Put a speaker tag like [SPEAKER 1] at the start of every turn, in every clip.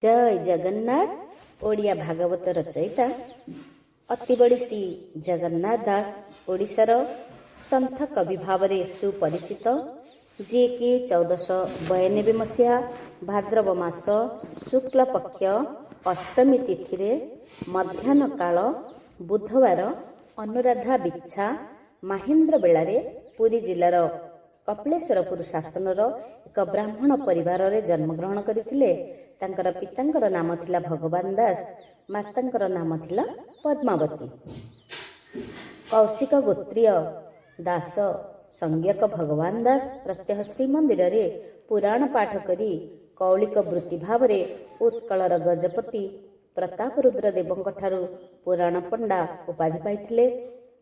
[SPEAKER 1] जय जगन्नाथ। ओडिया भागवत रचयिता अति बड़ी श्री जगन्नाथ दास ओडिशार संथ कवि भाव में सुपरिचित, जी कि 1492 मसीहा भाद्रव मास शुक्ल पक्ष अष्टमी तिथि मध्याह्न काल बुधवार अनुराधा बिच्छा महेन्द्र बेलारे पुरी जिलार कपिलेश्वरपुर शासनर एक ब्राह्मण परिवार रे जन्मग्रहण करथिले। तांकर पितांकर नाम थिला भगवान दास, मातांकर नाम थिला पद्मावती। कौशिक गोत्रीय दास संज्ञक भगवान दास प्रत्यह श्रीमंदिर रे पुराण पाठ करी कौलिक वृत्ति भाव रे उत्कलर गजपति प्रतापरुद्र देवंक ठारू पुराण पंडा उपाधि पाइथिले।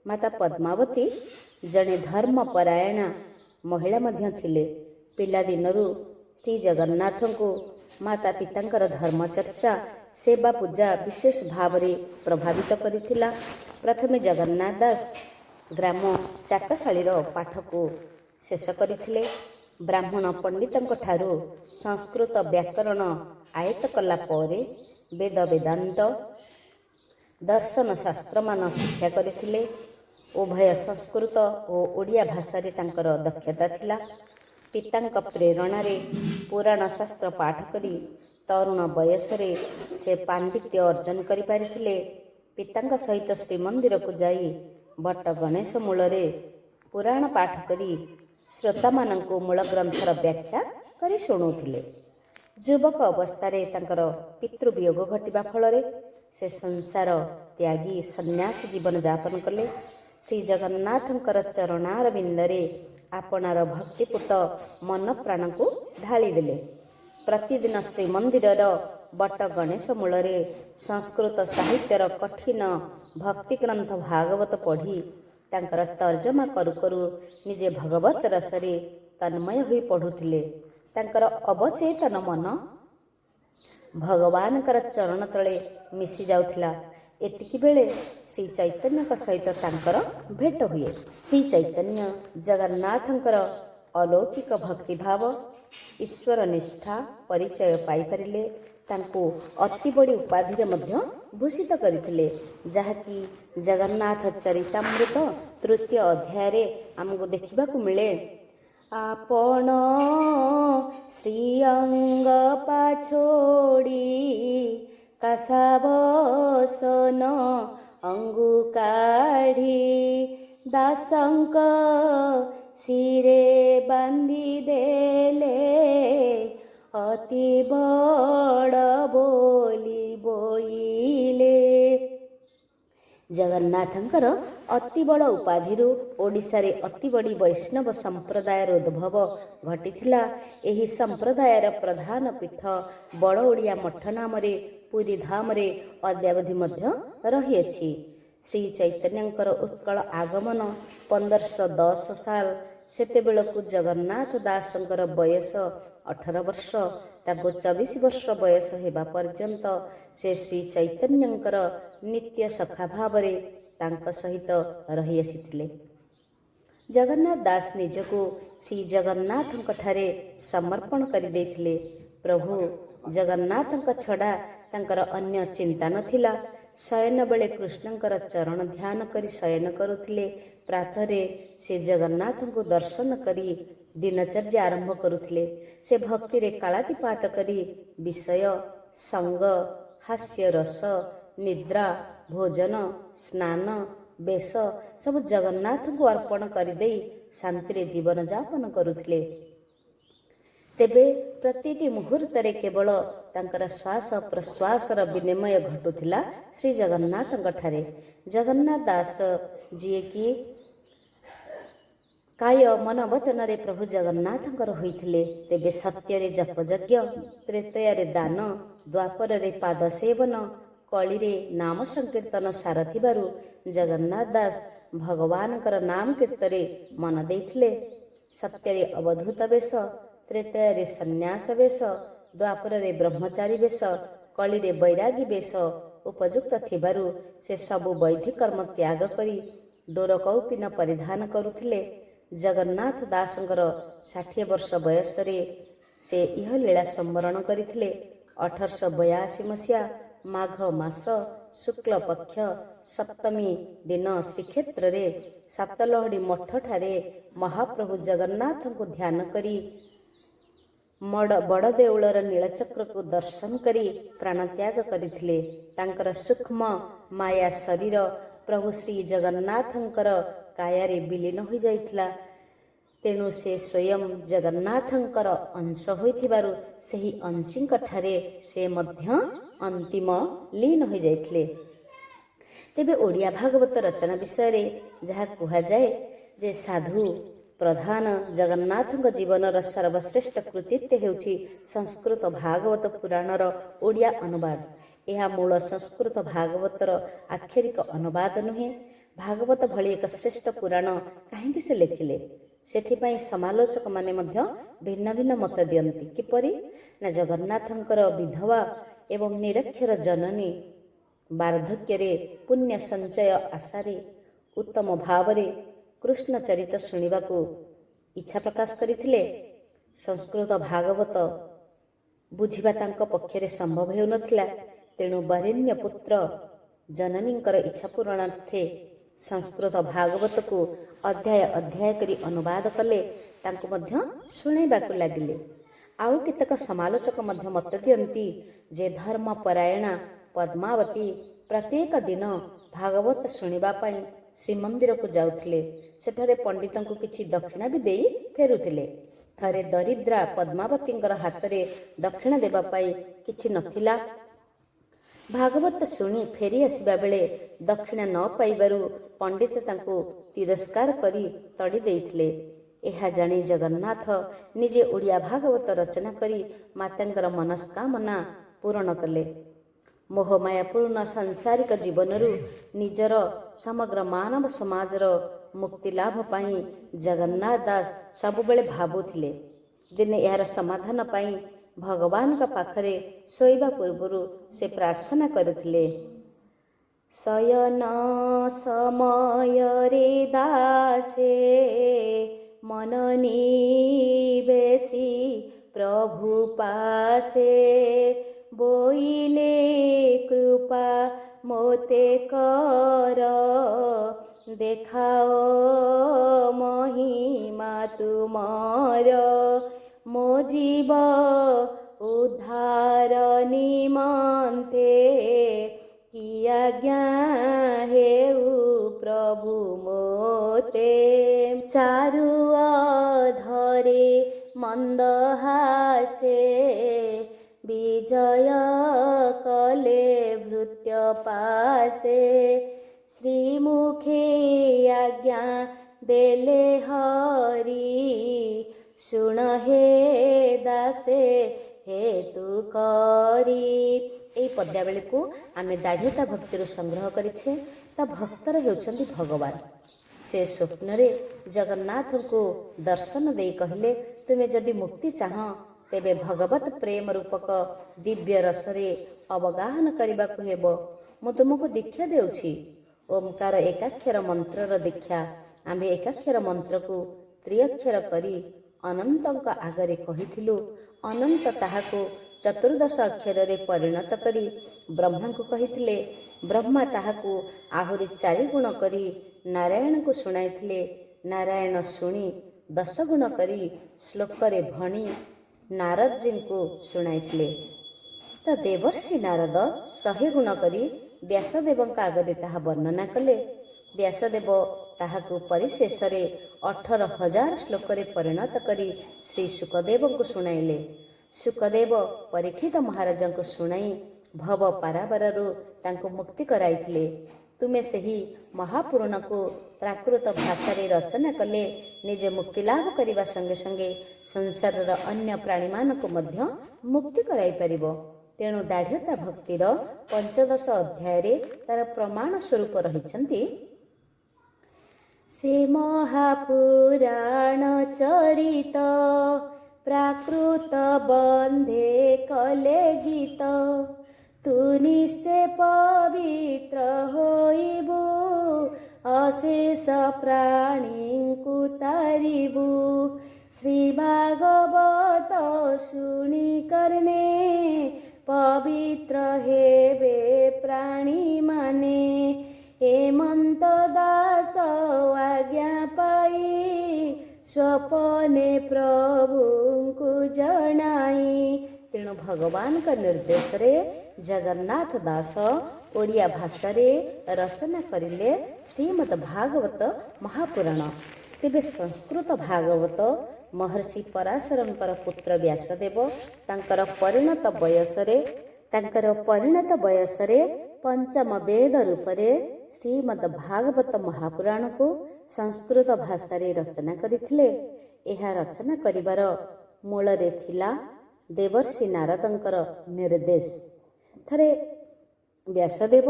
[SPEAKER 1] माता पद्मावती जणे धर्मपरायणा महिला मध्य थिले। पिला दिनरू श्री जगन्नाथ को माता पितांकर धर्मचर्चा सेवा पूजा विशेष भाव में प्रभावित करिथिला। प्रथमे जगन्नाथ दास ग्राम चाटशाळीर पाठ को शेष करथिले। ब्राह्मण पंडितंक ठारू संस्कृत व्याकरण आयत्त कला परे वेद वेदांत दर्शन शास्त्र मान शिक्षा करथिले। उभय संस्कृत और ओडिया भाषा रे तांकर दक्षता थिला। पितांक प्रेरणा रे पुराण शास्त्र पाठ करी तरुण बयस रे से पांडित्य अर्जन करि पारिथिले। पितांक सहित श्रीमंदिर को जाई भट्ट गणेश मूल रे पुराण पाठ करी श्रोता मानंको मूल ग्रंथर व्याख्या करी शुणुथिले। युवक अवस्था रे तांकर पितृवियोग घटिबा फल रे से संसार त्यागी सन्यास जीवन यापन कले। श्री जगन्नाथंकर चरणार बिंदरे आपणार भक्तिपूत मन प्राण को ढाली देले। प्रतिदिन श्रीमंदिर बट गणेश मूल संस्कृत साहित्यर कठिन भक्ति ग्रंथ भागवत पढ़ी तांकर तर्जमा करू करू निजे भगवत रसरे तन्मय होई पढ़ुथिले। तांकर अवचेतन मन भगवानकर चरण तले मिसी जाउथिला। एतिकी बेले श्री चैतन्य सहित तांकर भेट हुए। श्री चैतन्य जगन्नाथंकर अलौकिक भक्ति भाव ईश्वर निष्ठा परिचय पाई परिले। तांको अति बड़ी उपाधि रे मध्य भूषित करथिले, जहाँकि जगन्नाथ चरितामृत तृतीय अध्याय रे हमको देखिबा को मिले। आपण श्री अंग पाछोड़ी कासाबसन अंगु काढ़ी दासंक सिरे बांधी देले अति बड़ बोली बोइले। जगन्नाथंकर अति बड़ उपाधि ओडिशा रे अति बड़ी वैष्णव संप्रदायर उद्भव घटिथिला। एही संप्रदायर प्रधान पीठ बड़ ओडिया मठ नाम रे पुरी धाम रे अद्यावधि मध्य रहिएछि। श्री चैतन्यंकर उत्कल आगमन 1510 साल सेते बेलकु जगन्नाथ दासंकर बयस 18 वर्ष, ताको 24 वर्ष बयस हेबा पर्यंत से श्री चैतन्यंकर नित्य सखा भाव रे तांक सहित रही आसीथिले। जगन्नाथ दास निजको श्री जगन्नाथंक ठारे समर्पण करि देथिले। प्रभु जगन्नाथंक छड़ा तांकर अन्य चिंता नथिला। शयन बेले कृष्णंकर चरण ध्यान करी शयन करुथिले। प्रातरे से जगन्नाथंको दर्शन करी दिनचर्या आरंभ करुथिले। से भक्ति रे कालातिपात करी विषय संग हास्य रस निद्रा भोजन स्नान बेश सब जगन्नाथ को अर्पण करदे शांति रे जीवन यापन करुथिले। तेबे प्रतिटी मुहूर्त रे केवल तांकर श्वास प्रश्वासर विनिमय घटुथिला श्री जगन्नाथंक ठारे। जगन्नाथ दास जी कि काय मन वचन रे प्रभु जगन्नाथंकर होइथिले। तेबे सत्य रे जप यज्ञ, त्रेतया रे दान, द्वापर रे पाद सेवन, कली रे नाम संकीर्तन सारथिबारु जगन्नाथ दास भगवानकर नाम कीर्तरे मन देथिले। सत्य रे अवधूत वेश, त्रेतया रे सन्यास वेश, द्वापर रे ब्रह्मचारी वेश, कली रे बैरागी वेश उपयुक्त थिबारु से सबु वैदिक कर्म त्याग करी डोर कौपिन परिधान करुथिले। जगन्नाथ दासंकर 60 वर्ष बयस रे से इह लीला संवरण करथिले। 1882 ମସିହା ମାଘ ମାସ ଶୁକ୍ଳପକ୍ଷ ସପ୍ତମୀ ଦିନ ଶ୍ରୀକ୍ଷେତ୍ରରେ ସାତଲହଡ଼ି ମଠଠାରେ ମହାପ୍ରଭୁ ଜଗନ୍ନାଥଙ୍କୁ ଧ୍ୟାନ କରି ବଡ଼ଦେଉଳର ନୀଳଚକ୍ରକୁ ଦର୍ଶନ କରି ପ୍ରାଣତ୍ୟାଗ କରିଥିଲେ। ତାଙ୍କର ସୂକ୍ଷ୍ମ ମାୟା ଶରୀର ପ୍ରଭୁ ଶ୍ରୀ ଜଗନ୍ନାଥଙ୍କର କାୟାରେ ବିଲୀନ ହୋଇଯାଇଥିଲା। ତେଣୁ ସେ ସ୍ୱୟଂ ଜଗନ୍ନାଥଙ୍କର ଅଂଶ ହୋଇଥିବାରୁ ସେହି ଅଂଶୀଙ୍କଠାରେ ସେ ମଧ୍ୟ ଅନ୍ତିମ ଲୀନ ହୋଇଯାଇଥିଲେ। ତେବେ ଓଡ଼ିଆ ଭାଗବତ ରଚନା ବିଷୟରେ ଯାହା କୁହାଯାଏ ଯେ ସାଧୁ ପ୍ରଧାନ ଜଗନ୍ନାଥଙ୍କ ଜୀବନର ସର୍ବଶ୍ରେଷ୍ଠ କୃତିତ୍ୱ ହେଉଛି ସଂସ୍କୃତ ଭାଗବତ ପୁରାଣର ଓଡ଼ିଆ ଅନୁବାଦ। ଏହା ମୂଳ ସଂସ୍କୃତ ଭାଗବତର ଆକ୍ଷରିକ ଅନୁବାଦ ନୁହେଁ। ଭାଗବତ ଭଳି ଏକ ଶ୍ରେଷ୍ଠ ପୁରାଣ କାହିଁକି ସେ ଲେଖିଲେ, ସେଥିପାଇଁ ସମାଲୋଚକମାନେ ମଧ୍ୟ ଭିନ୍ନ ଭିନ୍ନ ମତ ଦିଅନ୍ତି। କିପରି ନା ଜଗନ୍ନାଥଙ୍କର ବିଧବା ଏବଂ ନିରକ୍ଷର ଜନନୀ ବାର୍ଦ୍ଧକ୍ୟରେ ପୁଣ୍ୟ ସଞ୍ଚୟ ଆଶାରେ ଉତ୍ତମ ଭାବରେ କୃଷ୍ଣ ଚରିତ ଶୁଣିବାକୁ ଇଚ୍ଛା ପ୍ରକାଶ କରିଥିଲେ। ସଂସ୍କୃତ ଭାଗବତ ବୁଝିବା ତାଙ୍କ ପକ୍ଷରେ ସମ୍ଭବ ହେଉନଥିଲା। ତେଣୁ ବରେଣ୍ୟ ପୁତ୍ର ଜନନୀଙ୍କର ଇଚ୍ଛା ପୂରଣାର୍ଥେ ସଂସ୍କୃତ ଭାଗବତକୁ ଅଧ୍ୟାୟ ଅଧ୍ୟାୟ କରି ଅନୁବାଦ କଲେ। ତାଙ୍କୁ ମଧ୍ୟ ଶୁଣାଇବାକୁ ଲାଗିଲେ। ଆଉ କେତେକ ସମାଲୋଚକ ମଧ୍ୟ ମତ ଦିଅନ୍ତି ଯେ ଧର୍ମପରାୟଣା ପଦ୍ମାବତୀ ପ୍ରତ୍ୟେକ ଦିନ ଭାଗବତ ଶୁଣିବା ପାଇଁ ଶ୍ରୀମନ୍ଦିରକୁ ଯାଉଥିଲେ। ସେଠାରେ ପଣ୍ଡିତଙ୍କୁ କିଛି ଦକ୍ଷିଣା ବି ଦେଇ ଫେରୁଥିଲେ। ଥରେ ଦରିଦ୍ରା ପଦ୍ମାବତୀଙ୍କର ହାତରେ ଦକ୍ଷିଣା ଦେବା ପାଇଁ କିଛି ନଥିଲା। ଭାଗବତ ଶୁଣି ଫେରି ଆସିବା ବେଳେ ଦକ୍ଷିଣା ନ ପାଇବାରୁ ପଣ୍ଡିତ ତାଙ୍କୁ ତିରସ୍କାର କରି ତଡ଼ି ଦେଇଥିଲେ। ଏହା ଜାଣି ଜଗନ୍ନାଥ ନିଜେ ଓଡ଼ିଆ ଭାଗବତ ରଚନା କରି ମାତାଙ୍କର ମନସ୍କାମନା ପୂରଣ କଲେ। ମୋହମାୟାପୂର୍ଣ୍ଣ ସାଂସାରିକ ଜୀବନରୁ ନିଜର ସମଗ୍ର ମାନବ ସମାଜର ମୁକ୍ତିଲାଭ ପାଇଁ ଜଗନ୍ନାଥ ଦାସ ସବୁବେଳେ ଭାବୁଥିଲେ। ଦିନେ ଏହାର ସମାଧାନ ପାଇଁ ଭଗବାନଙ୍କ ପାଖରେ ଶୋଇବା ପୂର୍ବରୁ ସେ ପ୍ରାର୍ଥନା କରୁଥିଲେ, ଶୟନ ସମୟରେ ଦାସେ ମନ ନିବେଶି ପ୍ରଭୁ ପାଶେ ବୋଇଲେ କୃପା ମୋତେ କର ଦେଖାଅ ମହିମା ତୁମର ମୋ ଜୀବ ଉଦ୍ଧାର ନିମନ୍ତେ କି ଆଜ୍ଞା ହେଉ ପ୍ରଭୁ ମୋତେ ଚାରୁ ଅଧରେ ମନ୍ଦହାସେ ବିଜୟ କଲେ ଭୃତ୍ୟ ପାଶେ ଶ୍ରୀମୁଖେ ଆଜ୍ଞା ଦେଲେ ହରି ଶୁଣ ହେ ଦାସେ ହେତୁ କରି। ଏହି ପଦ୍ୟାବଳୀକୁ ଆମେ ଦାଢ଼ିତା ଭକ୍ତିରୁ ସଂଗ୍ରହ କରିଛେ। ତା ଭକ୍ତର ହେଉଛନ୍ତି ଭଗବାନ। ସେ ସ୍ୱପ୍ନରେ ଜଗନ୍ନାଥଙ୍କୁ ଦର୍ଶନ ଦେଇ କହିଲେ, ତୁମେ ଯଦି ମୁକ୍ତି ଚାହଁ ତେବେ ଭଗବତ ପ୍ରେମ ରୂପକ ଦିବ୍ୟ ରସରେ ଅବଗାହନ କରିବାକୁ ହେବ। ମୁଁ ତୁମକୁ ଦୀକ୍ଷା ଦେଉଛି। ଓମକାର ଏକାକ୍ଷର ମନ୍ତ୍ରର ଦୀକ୍ଷା। ଆମ୍ଭେ ଏକାକ୍ଷର ମନ୍ତ୍ରକୁ ତ୍ରିଅକ୍ଷର କରି ଅନନ୍ତଙ୍କ ଆଗରେ କହିଥିଲୁ। ଅନନ୍ତ ତାହାକୁ ଚତୁର୍ଦ୍ଦଶ ଅକ୍ଷରରେ ପରିଣତ କରି ବ୍ରହ୍ମାଙ୍କୁ କହିଥିଲେ। ବ୍ରହ୍ମା ତାହାକୁ ଆହୁରି 4 ଗୁଣ କରି ନାରାୟଣଙ୍କୁ ଶୁଣାଇଥିଲେ। ନାରାୟଣ ଶୁଣି 10 ଗୁଣ କରି ଶ୍ଲୋକରେ ଭଣି ନାରଦଜୀଙ୍କୁ ଶୁଣାଇଥିଲେ। ତ ଦେବର୍ଷି ନାରଦ 100 ଗୁଣ କରି ବ୍ୟାସଦେବଙ୍କ ଆଗରେ ତାହା ବର୍ଣ୍ଣନା କଲେ। ବ୍ୟାସଦେବ ତାହାକୁ ପରିଶେଷରେ 18,000 ଶ୍ଲୋକରେ ପରିଣତ କରି ଶ୍ରୀ ଶୁକଦେବଙ୍କୁ ଶୁଣାଇଲେ। ଶୁକଦେବ ପରୀକ୍ଷିତ ମହାରାଜଙ୍କୁ ଶୁଣାଇ ଭବ ପାରାବାରରୁ ତାଙ୍କୁ ମୁକ୍ତି କରାଇଥିଲେ। ତୁମେ ସେହି ମହାପୁରାଣକୁ ପ୍ରାକୃତ ଭାଷାରେ ରଚନା କଲେ ନିଜେ ମୁକ୍ତିଲାଭ କରିବା ସଙ୍ଗେ ସଙ୍ଗେ ସଂସାରର ଅନ୍ୟ ପ୍ରାଣୀମାନଙ୍କୁ ମଧ୍ୟ ମୁକ୍ତି କରାଇପାରିବ। ତେଣୁ ଦାଢ଼୍ୟତା ଭକ୍ତିର 15 ଅଧ୍ୟାୟରେ ତାର ପ୍ରମାଣ ସ୍ୱରୂପ ରହିଛନ୍ତି। ସେ ମହାପୁରାଣ ଚରିତ ପ୍ରାକୃତ ବନ୍ଧେ କଲେ ଗୀତ ତୁ ନିଶ୍ଚେ ପବିତ୍ର ହୋଇବୁ ଅଶେଷ ପ୍ରାଣୀଙ୍କୁ ତାରିବୁ ଶ୍ରୀ ଭାଗବତ ଶୁଣି କର୍ଣ୍ଣେ ପବିତ୍ର ହେବେ ପ୍ରାଣୀମାନେ। ହେମନ୍ତ ଦାସ ଆଜ୍ଞା ପାଇ ସ୍ୱପନେ ପ୍ରଭୁଙ୍କୁ ଜଣାଇ। ତେଣୁ ଭଗବାନଙ୍କ ନିର୍ଦ୍ଦେଶରେ ଜଗନ୍ନାଥ ଦାସ ଓଡ଼ିଆ ଭାଷାରେ ରଚନା କରିଲେ ଶ୍ରୀମଦ୍ ଭାଗବତ ମହାପୁରାଣ। ତେବେ ସଂସ୍କୃତ ଭାଗବତ ମହର୍ଷି ପରାଶରଙ୍କର ପୁତ୍ର ବ୍ୟାସଦେବ ତାଙ୍କର ପରିଣତ ବୟସରେ ପଞ୍ଚମ ବେଦ ରୂପରେ ଶ୍ରୀମଦ୍ ଭାଗବତ ମହାପୁରାଣକୁ ସଂସ୍କୃତ ଭାଷାରେ ରଚନା କରିଥିଲେ। ଏହା ରଚନା କରିବାର ମୂଳରେ ଥିଲା ଦେବର୍ଷି ନାରଦଙ୍କର ନିର୍ଦ୍ଦେଶ। ଥରେ ବ୍ୟାସଦେବ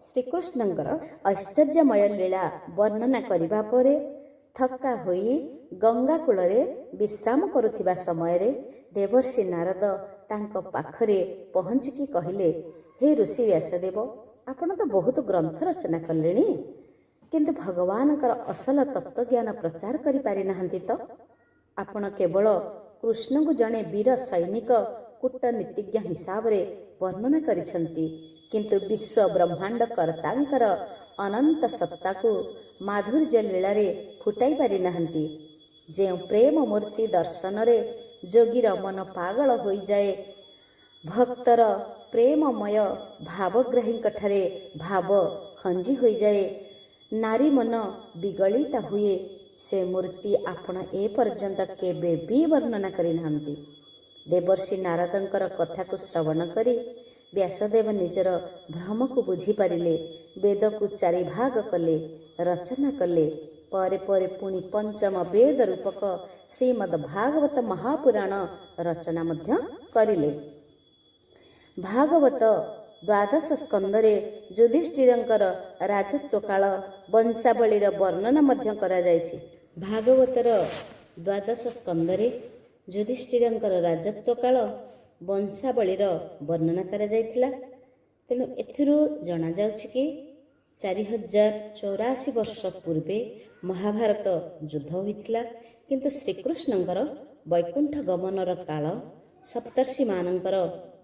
[SPEAKER 1] ଶ୍ରୀକୃଷ୍ଣଙ୍କର ଐଶ୍ୱର୍ଯ୍ୟମୟ ଲୀଳା ବର୍ଣ୍ଣନା କରିବା ପରେ ଥକ୍କା ହୋଇ ଗଙ୍ଗା କୂଳରେ ବିଶ୍ରାମ କରୁଥିବା ସମୟରେ ଦେବର୍ଷି ନାରଦ ତାଙ୍କ ପାଖରେ ପହଞ୍ଚିକି କହିଲେ, ହେ ଋଷି ବ୍ୟାସଦେବ, ଆପଣ ତ ବହୁତ ଗ୍ରନ୍ଥ ରଚନା କଲେଣି, କିନ୍ତୁ ଭଗବାନଙ୍କର ଅସଲ ତତ୍ତ୍ୱଜ୍ଞାନ ପ୍ରଚାର କରିପାରିନାହାନ୍ତି ତ? ଆପଣ କେବଳ କୃଷ୍ଣଙ୍କୁ ଜଣେ ବୀର ସୈନିକ କୂଟନୀତିଜ୍ଞ ହିସାବରେ ବର୍ଣ୍ଣନା କରିଛନ୍ତି, କିନ୍ତୁ ବିଶ୍ୱ ବ୍ରହ୍ମାଣ୍ଡ କର୍ତ୍ତାଙ୍କର ଅନନ୍ତ ସତ୍ତାକୁ ମାଧୁର୍ଯ୍ୟ ଲୀଳାରେ ଫୁଟାଇ ପାରିନାହାନ୍ତି। ଯେଉଁ ପ୍ରେମ ମୂର୍ତ୍ତି ଦର୍ଶନରେ ଯୋଗୀର ମନ ପାଗଳ ହୋଇଯାଏ, ଭକ୍ତର ପ୍ରେମମୟ ଭାବଗ୍ରାହୀଙ୍କଠାରେ ଭାବ ଖଞ୍ଜି ହୋଇଯାଏ, ନାରୀ ମନ ବିଗଳିତ ହୁଏ, ସେ ମୂର୍ତ୍ତି ଆପଣ ଏପର୍ଯ୍ୟନ୍ତ କେବେ ବି ବର୍ଣ୍ଣନା କରିନାହାନ୍ତି। ଦେବର୍ଷି ନାରଦଙ୍କର କଥାକୁ ଶ୍ରବଣ କରି ବ୍ୟାସଦେବ ନିଜର ଭ୍ରମକୁ ବୁଝିପାରିଲେ। ବେଦକୁ 4 ଭାଗ କଲେ, ରଚନା କଲେ। ପରେ ପରେ ପୁଣି ପଞ୍ଚମ ବେଦ ରୂପକ ଶ୍ରୀମଦ୍ ଭାଗବତ ମହାପୁରାଣ ରଚନା ମଧ୍ୟ କରିଲେ। ଭାଗବତ ଦ୍ୱାଦଶ ସ୍କନ୍ଧରେ ଯୁଧିଷ୍ଠିରଙ୍କର ରାଜତ୍ୱ କାଳ ବଂଶାବଳୀର ବର୍ଣ୍ଣନା ମଧ୍ୟ କରାଯାଇଛି। ଭାଗବତର ଦ୍ୱାଦଶ ସ୍କନ୍ଧରେ ଯୁଧିଷ୍ଠିରଙ୍କର ରାଜତ୍ୱ କାଳ ବଂଶାବଳୀର ବର୍ଣ୍ଣନା କରାଯାଇଥିଲା। ତେଣୁ ଏଥିରୁ ଜଣାଯାଉଛି କି 4084 ବର୍ଷ ପୂର୍ବେ ମହାଭାରତ ଯୁଦ୍ଧ ହୋଇଥିଲା, କିନ୍ତୁ ଶ୍ରୀକୃଷ୍ଣଙ୍କର ବୈକୁଣ୍ଠ ଗମନର କାଳ ସପ୍ତର୍ଷିମାନଙ୍କର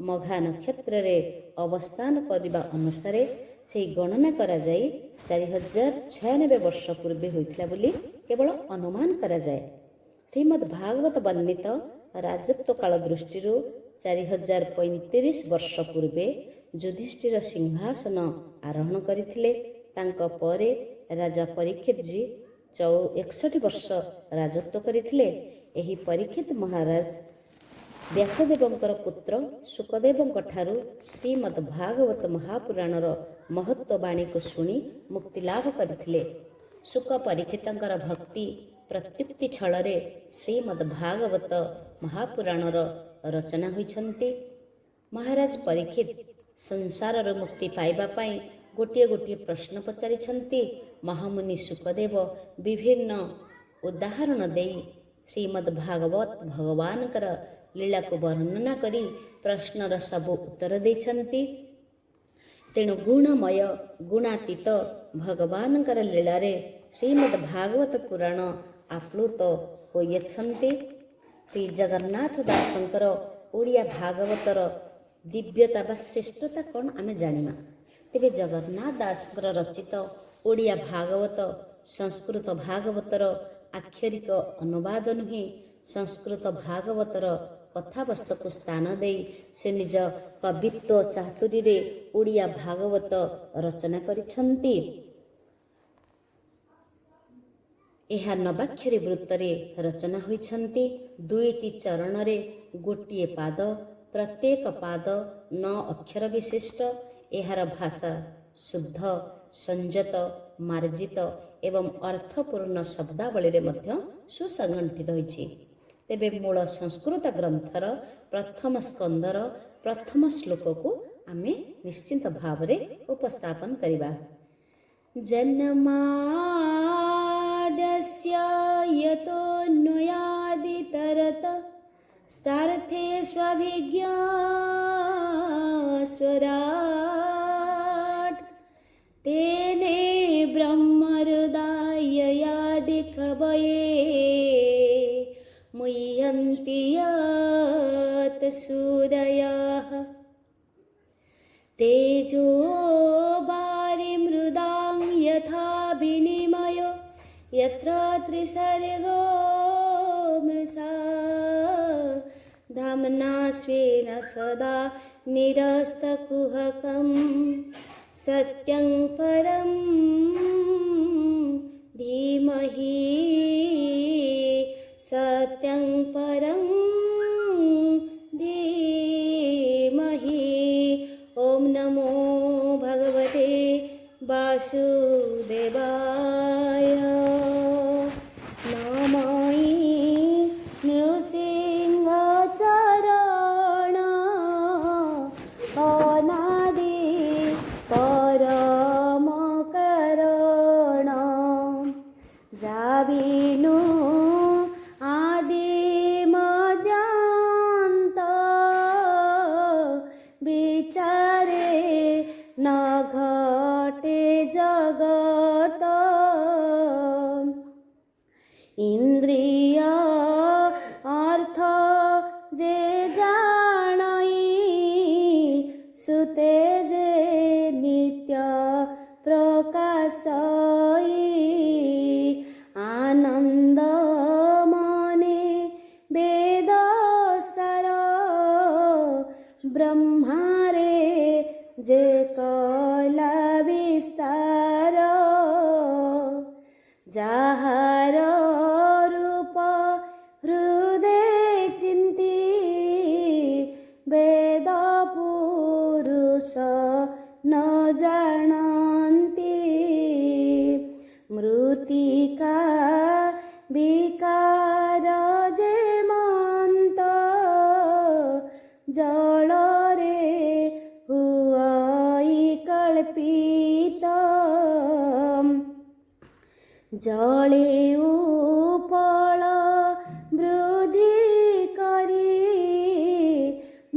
[SPEAKER 1] ମଘା ନକ୍ଷତ୍ରରେ ଅବସ୍ଥାନ କରିବା ଅନୁସାରେ ସେହି ଗଣନା କରାଯାଇ 4096 ବର୍ଷ ପୂର୍ବେ ହୋଇଥିଲା ବୋଲି କେବଳ ଅନୁମାନ କରାଯାଏ। ଶ୍ରୀମଦ୍ ଭାଗବତ ବର୍ଣ୍ଣିତ ରାଜତ୍ୱ କାଳ ଦୃଷ୍ଟିରୁ 4035 ବର୍ଷ ପୂର୍ବେ ଯୁଧିଷ୍ଠିର ସିଂହାସନ ଆରୋହଣ କରିଥିଲେ। ତାଙ୍କ ପରେ ରାଜା ପରୀକ୍ଷିତଜୀ 61 ବର୍ଷ ରାଜତ୍ୱ କରିଥିଲେ। ଏହି ପରୀକ୍ଷିତ ମହାରାଜ ବ୍ୟାସଦେବଙ୍କର ପୁତ୍ର ଶୁକଦେବଙ୍କ ଠାରୁ ଶ୍ରୀମଦ୍ ଭାଗବତ ମହାପୁରାଣର ମହତ୍ତ୍ୱ ବାଣୀକୁ ଶୁଣି ମୁକ୍ତି ଲାଭ କରିଥିଲେ। ଶୁକ ପରୀକ୍ଷିତଙ୍କର ଭକ୍ତି ପ୍ରତ୍ୟୁକ୍ତି ଛଳରେ ଶ୍ରୀମଦ୍ ଭାଗବତ ମହାପୁରାଣର ରଚନା ହୋଇଛନ୍ତି। ମହାରାଜ ପରୀକ୍ଷିତ ସଂସାରରୁ ମୁକ୍ତି ପାଇବା ପାଇଁ ଗୋଟିଏ ଗୋଟିଏ ପ୍ରଶ୍ନ ପଚାରିଛନ୍ତି। ମହାମୁନି ଶୁକଦେବ ବିଭିନ୍ନ ଉଦାହରଣ ଦେଇ ଶ୍ରୀମଦ୍ ଭାଗବତ ଭଗବାନଙ୍କର ଲୀଳାକୁ ବର୍ଣ୍ଣନା କରି ପ୍ରଶ୍ନର ସବୁ ଉତ୍ତର ଦେଇଛନ୍ତି। ତେଣୁ ଗୁଣମୟ ଗୁଣାତୀତ ଭଗବାନଙ୍କର ଲୀଳାରେ ଶ୍ରୀମଦ୍ ଭାଗବତ ପୁରାଣ ଆପ୍ଲୁତ ହୋଇଅଛନ୍ତି। ଶ୍ରୀ ଜଗନ୍ନାଥ ଦାସଙ୍କର ଓଡ଼ିଆ ଭାଗବତର ଦିବ୍ୟତା ବା ଶ୍ରେଷ୍ଠତା କ'ଣ ଆମେ ଜାଣିବା। ତେବେ ଜଗନ୍ନାଥ ଦାସଙ୍କର ରଚିତ ଓଡ଼ିଆ ଭାଗବତ ସଂସ୍କୃତ ଭାଗବତର ଆକ୍ଷରିକ ଅନୁବାଦ ନୁହେଁ। ସଂସ୍କୃତ ଭାଗବତର କଥାବସ୍ତୁକୁ ସ୍ଥାନ ଦେଇ ସେ ନିଜ କବିତ୍ୱ ଚାତୁରୀରେ ଓଡ଼ିଆ ଭାଗବତ ରଚନା କରିଛନ୍ତି। ଏହା ନବାକ୍ଷରୀ ବୃତ୍ତରେ ରଚନା ହୋଇଛନ୍ତି। 2ଟି ଚରଣରେ ଗୋଟିଏ ପାଦ, ପ୍ରତ୍ୟେକ ପାଦ 9 ଅକ୍ଷର ବିଶିଷ୍ଟ। ଏହାର ଭାଷା ଶୁଦ୍ଧ, ସଂଯତ, ମାର୍ଜିତ ଏବଂ ଅର୍ଥପୂର୍ଣ୍ଣ ଶବ୍ଦାବଳୀରେ ମଧ୍ୟ ସୁସଂଗଠିତ ହୋଇଛି। ତେବେ ମୂଳ ସଂସ୍କୃତ ଗ୍ରନ୍ଥର ପ୍ରଥମ ସ୍କନ୍ଧର ପ୍ରଥମ ଶ୍ଲୋକକୁ ଆମେ ନିଶ୍ଚିନ୍ତ ଭାବରେ ଉପସ୍ଥାପନ କରିବା। ଜନ୍ମାଦ୍ୟସ୍ୟ ୟତୋऽନ୍ୱୟାଦିତରତ ସାର୍ଥେ ସ୍ୱଭିଜ୍ଞସ୍ୱରାଟ୍ ତେନେ ବ୍ରହ୍ମହୃଦାୟୟାଦିକବये मुह्यन्ति यत् सूरयः। तेजो वारिमृदां यथा विनिमयो यत्र त्रिसर्गो मृषा धाम्ना स्वेन सदा निरस्तकुहकं सत्यं परं धीमहि सत्यं परं धीमहि। ॐ नमो भगवते वासुदेवाय। नमामि नृसिंहचरण अनादि परम करण जाबिनु आदि मध्यान्त विचारे न घटे जगत इंद्रिय अर्थ जे जाणई सुते जे नित्य प्रकाशई आनंद मने वेद सार ब्रह्मारे जे कला विस्तार जाहार रूप हृदय चिंती वेद पुरुष न जानती मृत्तिका विकार जे मंत जल रे हुआई कल्पित जले उपल वृद्धि करी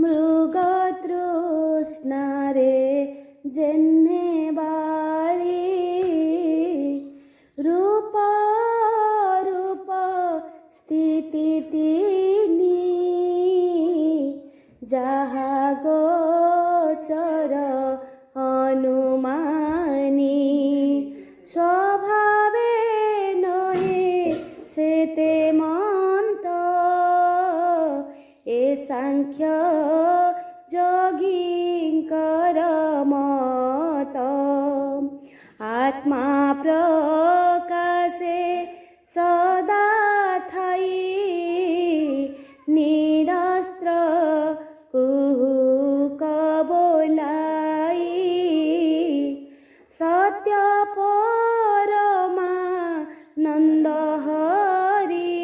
[SPEAKER 1] मृग तृष्णारे जेन्हे बारी रूप रूप स्थिति तिनी जाहा गोचर अनुमानी स्वभावे नहे सेते मन्त ए सांख्य जोगींकर मत आत्मा प्रकाशे सदा थाई निरस्त्र कुहुक बोलाई सत्य परमानंद हरि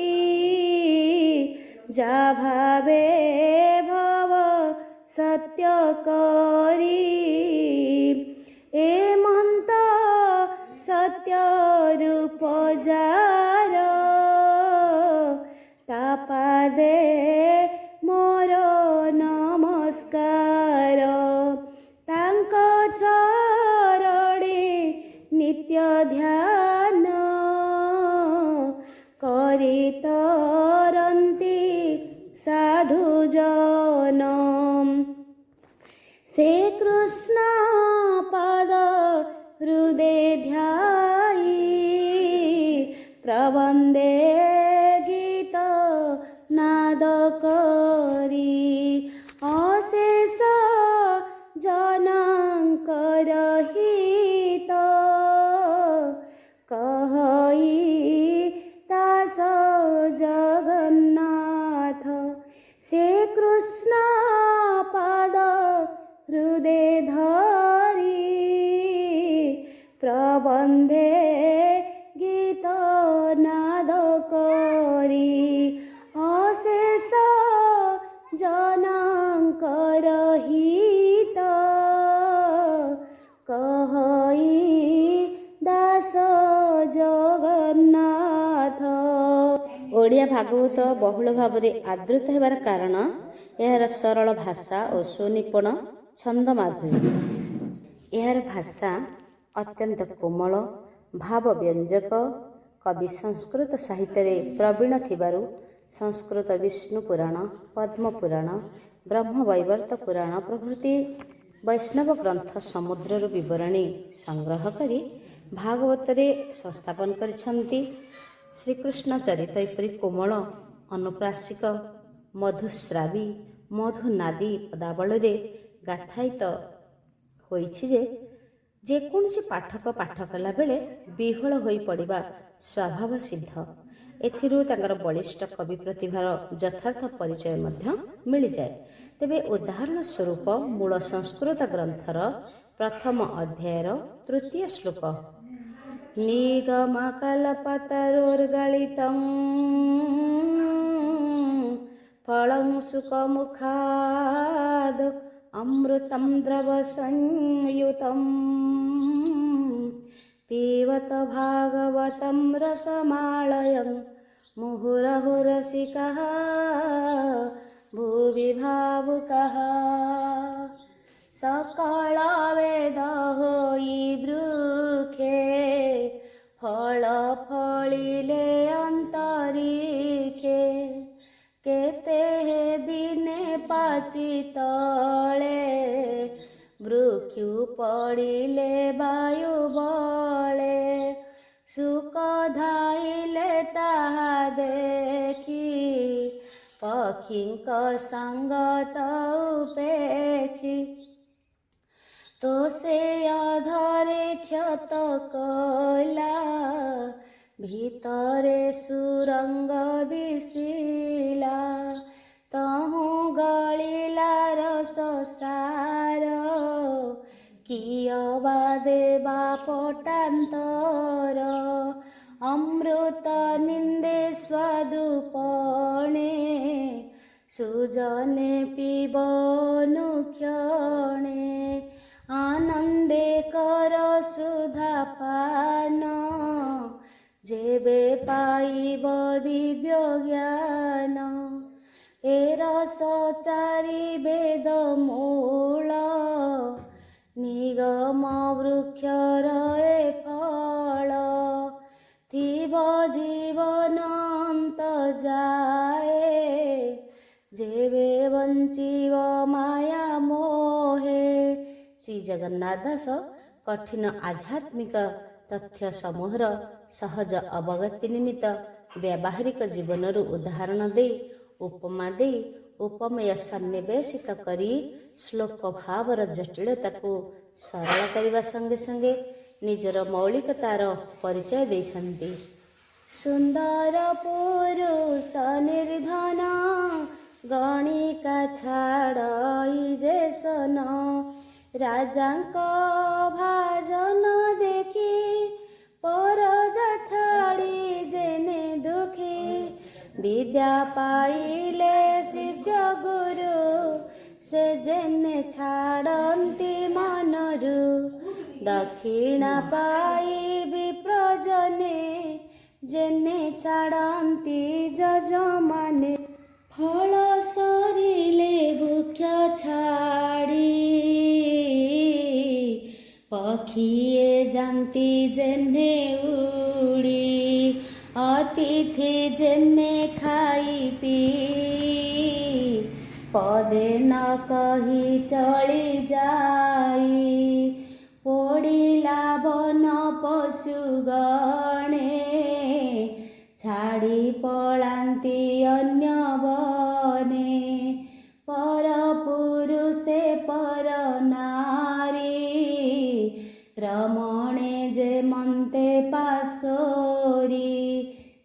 [SPEAKER 1] जा भावे भव सत्य करी ए मंत सत्य रूप जार तापादे मोर नमस्कार तांक चरणे नित्य ध्यान करी तरन्ति साधुजन से कृष्ण पद हृदय ध्यायी प्रबंधे गीत नाद करी अशेष जनांकर हित कहई दास जगन्नाथ से कृष्ण पद हृदय धरी प्रबंधे गीत नाद करी अशेष जनांकर हित कहई दास जगन्नाथ। ओडिया भागवत बहुल भाव में आदृत होबार कारण यार सरल भाषा और सुनिपुण छंद माधुर्य। यार भाषा अत्यंत कोमल भाव व्यंजक कवि संस्कृत साहित्य प्रवीण थिबारु संस्कृत विष्णु पुराण पद्म पुराण ब्रह्म वैवर्त पुराण प्रभृति ବୈଷ୍ଣବ ଗ୍ରନ୍ଥ ସମୁଦ୍ରରୁ ବିବରଣୀ ସଂଗ୍ରହ କରି ଭାଗବତରେ ସଂସ୍ଥାପନ କରିଛନ୍ତି। ଶ୍ରୀକୃଷ୍ଣ ଚରିତ ଏପରି କୋମଳ, ଅନୁପ୍ରାସିକ, ମଧୁସ୍ରାବୀ, ମଧୁନାଦୀ ପଦାବଳୀରେ ଗାଥାୟିତ ହୋଇଛି ଯେ ଯେକୌଣସି ପାଠକ ପାଠ କଲାବେଳେ ବିହ୍ୱଳ ହୋଇ ପଡ଼ିବା ସ୍ୱଭାବ ସିଦ୍ଧ। ଏଥିରୁ ତାଙ୍କର ବଳିଷ୍ଠ କବି ପ୍ରତିଭାର ଯଥାର୍ଥ ପରିଚୟ ମଧ୍ୟ ମିଳିଯାଏ। ତେବେ ଉଦାହରଣ ସ୍ୱରୂପ ମୂଳ ସଂସ୍କୃତ ଗ୍ରନ୍ଥର ପ୍ରଥମ ଅଧ୍ୟାୟର ତୃତୀୟ ଶ୍ଲୋକ ନିଗମକଲ୍ପତରୋର୍ଗଳିତଂ ଫଳଂ ସୁକମୁଖାଦ୍ ଅମୃତଂ ଦ୍ରବ ସଂୟୁତଂ ପିବତ ଭାଗବतं ରସମାଳୟଂ ମୁହୁରହୁରସିକଃ ଭୁବି ଭାବୁକଃ। ସକଳ ବେଦ ହୋଇ ବୃକ୍ଷେ ଫଳ ଫଳିଲେ ଅନ୍ତରିକ୍ଷେ କେତେ ଦିନେ ପାଚି ତଳେ ବୃକ୍ଷୁ ପଡ଼ିଲେ ବାୟୁ ବଳେ ଶୁକ ଧାଇଲେ ତାହା ଦେଖି ପକ୍ଷୀଙ୍କ ସଙ୍ଗତ ଉପେକ୍ଷୀ ତ ସେ ଅଧରେ କ୍ଷତ କଲା ଭିତରେ ସୁରଙ୍ଗ ଦିଶିଲା ତହୁଁ ଗଳିଲା ରସ ସାର କିୟ ବା ଦେବା ପଟାନ୍ତର ଅମୃତ ନିନ୍ଦେ ସ୍ୱାଦୁପଣେ ସୁଜନେ ପିବନୁ କ୍ଷଣେ ଆନନ୍ଦେ କର ସୁଧା ପାନ ଯେବେ ପାଇବ ଦିବ୍ୟ ଜ୍ଞାନ ଏ ରସ ଚାରି ବେଦ ମୂଳ ନିଗମ ବୃକ୍ଷର ଏ ଫଳ ଥିବ ଜୀବନ ଅନ୍ତ ଯାଏ ଯେବେ ବଞ୍ଚିବ ମାୟା ମୋହେ। ଶ୍ରୀ ଜଗନ୍ନାଥ ଦାସ କଠିନ ଆଧ୍ୟାତ୍ମିକ ତଥ୍ୟ ସମୂହର ସହଜ ଅବଗତି ନିମିତ୍ତ ବ୍ୟାବହାରିକ ଜୀବନରୁ ଉଦାହରଣ ଦେଇ ଉପମା ଦେଇ ଉପମେୟ ସନ୍ନିବେଶିତ କରି ଶ୍ଲୋକ ଭାବର ଜଟିଳତାକୁ ସରଳ କରିବା ସଙ୍ଗେ ସଙ୍ଗେ ନିଜର ମୌଳିକତାର ପରିଚୟ ଦେଇଛନ୍ତି। ସୁନ୍ଦର ପୁରୁଷ ନିର୍ଧନ ଗଣିକା ଛାଡ଼ଇ ଯେ ସନ ରାଜାଙ୍କ ଭାଜନ ଦେଖି ପରଜା ଛାଡ଼ି ଯେନେ ଦୁଃଖୀ ବିଦ୍ୟା ପାଇଲେ ଶିଷ୍ୟ ଗୁରୁ ସେ ଯେନେ ଛାଡ଼ନ୍ତି ମନରୁ ଦକ୍ଷିଣା ପାଇ ବିପ୍ରଜନେ ଯେନେ ଛାଡ଼ନ୍ତି ଯଜମାନେ ଫଳ ସରିଲେ ବୃକ୍ଷ ଛାଡ଼ି ପକ୍ଷୀଏ ଯାନ୍ତି ଯେନେ ଉଡ଼ି ଅତିଥି ଯେନେ ଖାଇ ପିଇ ପଦେ ନ କହି ଚଳି ଯାଇ ପଡ଼ିଲା ବନ ପଶୁ ଗଣେ ଛାଡ଼ି ପଳାନ୍ତି ଅନ୍ୟ ବନେ ପର ପୁରୁଷେ ପର ନାରୀ ରମଣେ ଯେ ମନ୍ତେ ପାଶୋରି।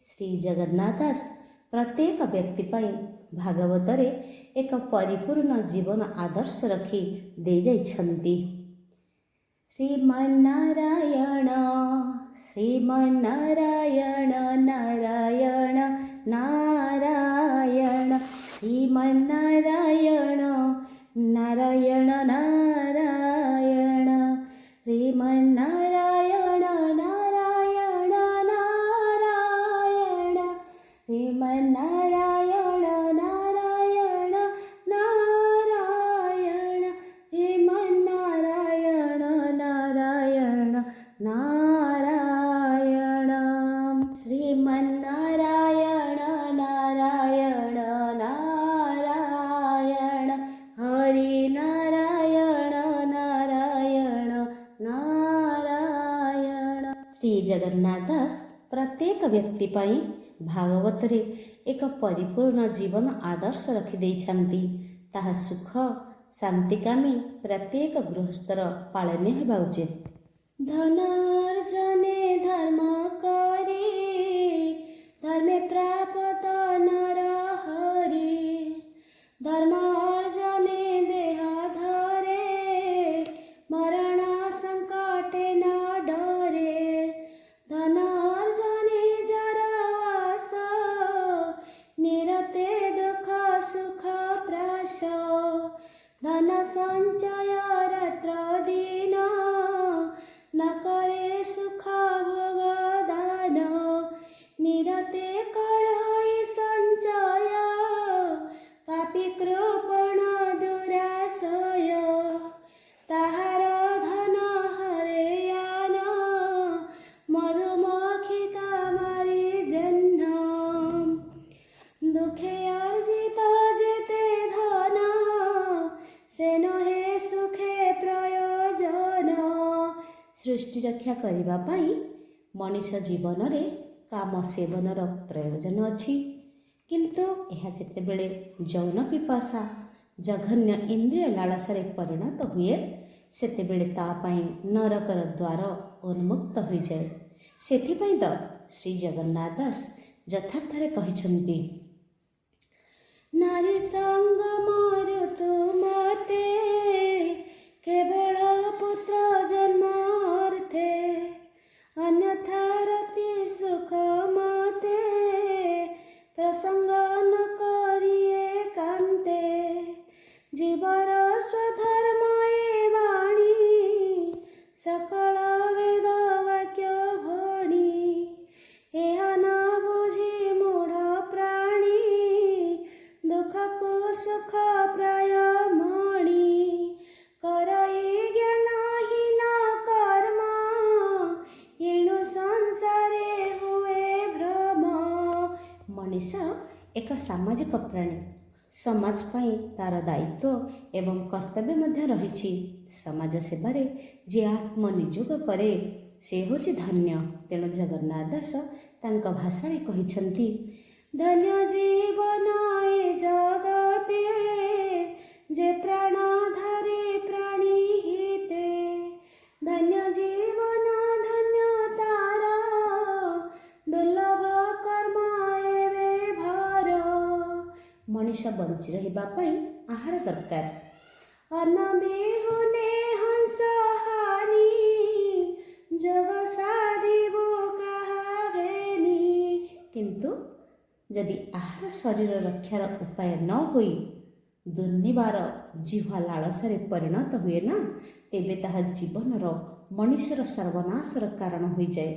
[SPEAKER 1] ଶ୍ରୀ ଜଗନ୍ନାଥ ଦାସ ପ୍ରତ୍ୟେକ ବ୍ୟକ୍ତି ପାଇଁ ଭାଗବତରେ ଏକ ପରିପୂର୍ଣ୍ଣ ଜୀବନ ଆଦର୍ଶ ରଖି ଦେଇଯାଇଛନ୍ତି। ଶ୍ରୀମନ୍ନାରାୟଣ ଶ୍ରୀମନ୍ନାରାୟଣ ନାରାୟଣ ନାରାୟଣ ଶ୍ରୀମନ୍ନାରାୟଣ ନାରାୟଣ ନାରାୟଣ ଶ୍ରୀମନ୍ନାରାୟଣ ନାରାୟଣ ନାରାୟଣ ଶ୍ରୀମନ୍ନାରାୟଣ ନାରାୟଣ ନାରାୟଣ ଶ୍ରୀମନ୍ନାରାୟଣ ନାରାୟଣ ନାରାୟଣ ଶ୍ରୀମନ୍ନାରାୟଣ ନାରାୟଣ ନାରାୟଣ ହରି ନାରାୟଣ ଶ୍ରୀ ଜଗନ୍ନାଥ ଦାସ ପ୍ରତ୍ୟେକ ବ୍ୟକ୍ତି ପାଇଁ ଭାଗବତରେ ଏକ ପରିପୂର୍ଣ୍ଣ ଜୀବନ ଆଦର୍ଶ ରଖିଦେଇଛନ୍ତି। ତାହା ସୁଖ ଶାନ୍ତିକାମୀ ପ୍ରତ୍ୟେକ ଗୃହସ୍ଥର ପାଳନୀୟ ହେବା ଉଚିତ। ଧନାର୍ଜନେ ଧର୍ମ କରି ଧର୍ମେ ପ୍ରାପତ ନର ହରି ଧର୍ମ ଅର୍ଜନେ ଦେହ ଧରେ ମରଣ ସଂକଟେ ନ ଡରେ ଧନ ଅର୍ଜନେ ଯାର ଆସ ନିରତେ ଦୁଃଖ ସୁଖ ପ୍ରାସ ଧନ ସଞ୍ଚୟ ରାତ୍ର ଦିନ न करे सुख भोग दान निरते करहि संचय पापी कृपण दुराशय ताहार धन हरे आन मधुमक्षी कामारी जन्म दुखे अर्जित जेते धन से नहे सुखे प्रयोजन। सृष्टि रक्षा करिबा पाई मनुष्य जीवन रे काम सेवनर प्रयोजन अछि, किंतु यह जेतेबेले जौन पिपासा जघन्य इंद्रिय लालसारे परिणत हुए सेतेबेले ता पाई नरकर द्वार उन्मुक्त हो जाए। सेथिपाई तो श्री जगन्नाथ दास यथार्थरे कहिछन्ति नारी संग मरुतु मते केवल पुत्र जन्मार्थे अन्यथा रति सुख मते प्रसंग न करिए कांते जीवर स्वधर्म वाणी सकल वेद वाक्य भणी एह न बुझी मूढ़ प्राणी दुख को सुख प्राय मणि करई ज्ञान हीन कर्म एणु संसारे हुए भ्रम। मनुष्य एक सामाजिक प्राणी। समाज पाई तार दायित्व एवं कर्तव्य मध्य रहिछि। समाज सेवारे जे आत्मनियोग करे से होछि धन्य। तेणु जगन्नाथ दास तांक भाषारे कहिछन्ति धन्य जीवन ए जगते जे प्राण धरे प्राणी हिते धन्य जीवन धन्य तार दुर्लभ कर्म एवे भर। मनुष्य बंची रहिबा पई आहार दरकार। अन्न बिहुने हंस हानि जग साधिबो कहा घेनी। किंतु यदि आहार शरीर रक्षार उपाय न होई दुर्निवार जिह्वा लालसारे परिणत हुए ना तेबे ताहा जीवनर मनुष्यर सर्वनाशर कारण हो जाए।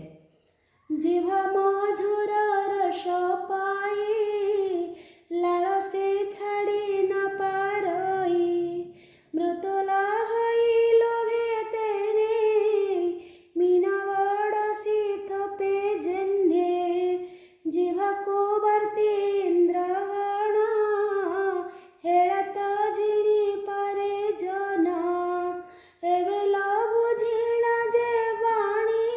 [SPEAKER 1] जिह्वा मधुर रस पाई लालसे छाड़ी न पारई मृतुला भई लोभे तेणे मीना बड़सी थपे जन्हे जिह्वा को बर्ती इंद्रगण हेळत जिणी पारे जन एवे बुझिणा जे वाणी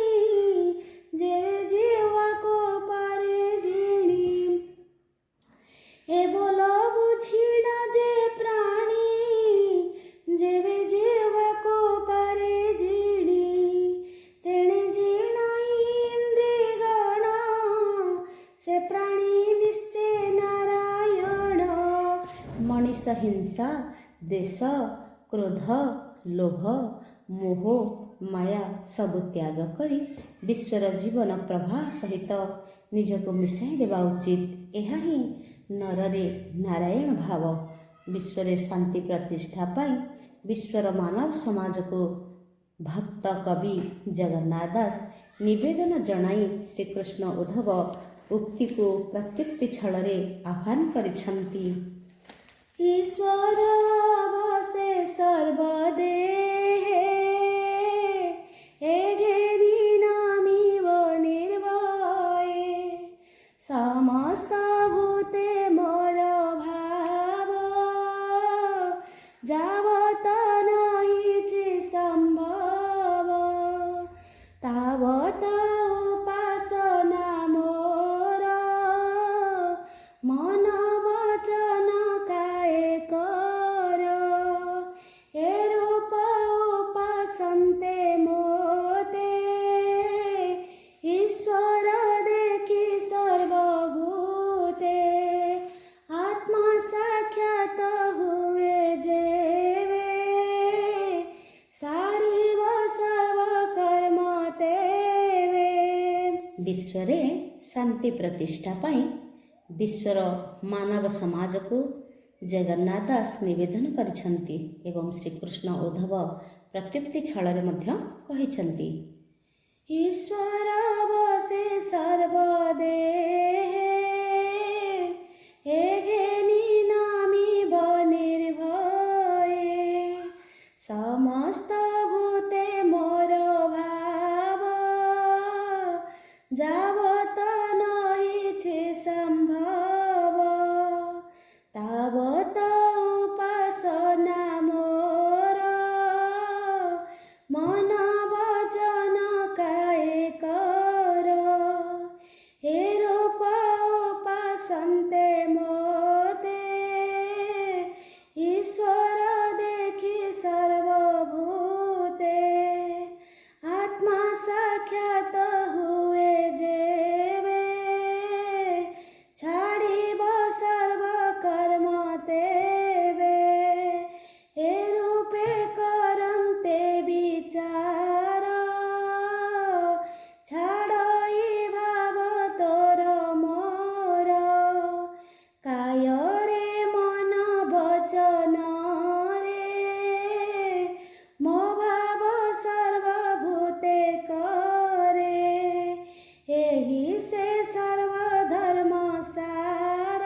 [SPEAKER 1] जेवे जिह्वा को पारे जिणी ए बोल बुझिणा जे प्राणी जेवे जिह्वा को पारे जिणी तेणे जिणा इंद्रियगण से प्राणी निश्चय नारायण। मनुष्य हिंसा द्वेष क्रोध लोभ मोह माया सब त्याग करी विश्वर जीवन प्रवाह सहित निजको मिसाई देवा उचित। यह ही नररे नारायण भाव। विश्वरे शांति प्रतिष्ठा पाई विश्वर मानव समाज को भक्त कवि जगन्नाथ दास निवेदन जनाई श्रीकृष्ण उद्धव उक्ति को प्रत्युक्ति छଳରେ आह्वान करिछन्ति। ईश्वर भसे सर्वदेहे एघे नामिव निर्भये समस्त भूते मोर भाव जावत नहिछि संभव तावत
[SPEAKER 2] सन्ते मोते ईश्वर देखि सर्वभूते आत्मा साक्षात हुए जेवे साडिव सर्वकर्म तेवे।
[SPEAKER 1] विश्वरे शांति प्रतिष्ठा पाई विश्वर मानव समाज को जगन्नाथ दास निवेदन करिछंती एवं श्रीकृष्ण उद्धव प्रत्युक्ति छଳରେ ମଧ୍ୟ କହିଛନ୍ତି।
[SPEAKER 2] ईश्वर बसे सर्वदेहे एघेनि नामिव निर्भये समस्त भूते मोर भाव जावत नहिछि सम्भव तावत उपासना मोर मन वचन काये कर हे रूप उपासन्ते मोते ईश्वर देखि सर्वभूते आत्मा साक्षात हुए जेवे छाडिब सर्वकर्म तेवे हे रूपे करन्ते विचार छाडई भाव तोर मोर काय रे मन वचन रे मो भाव सर्वभूते करे एहि से सर्वधर्म सार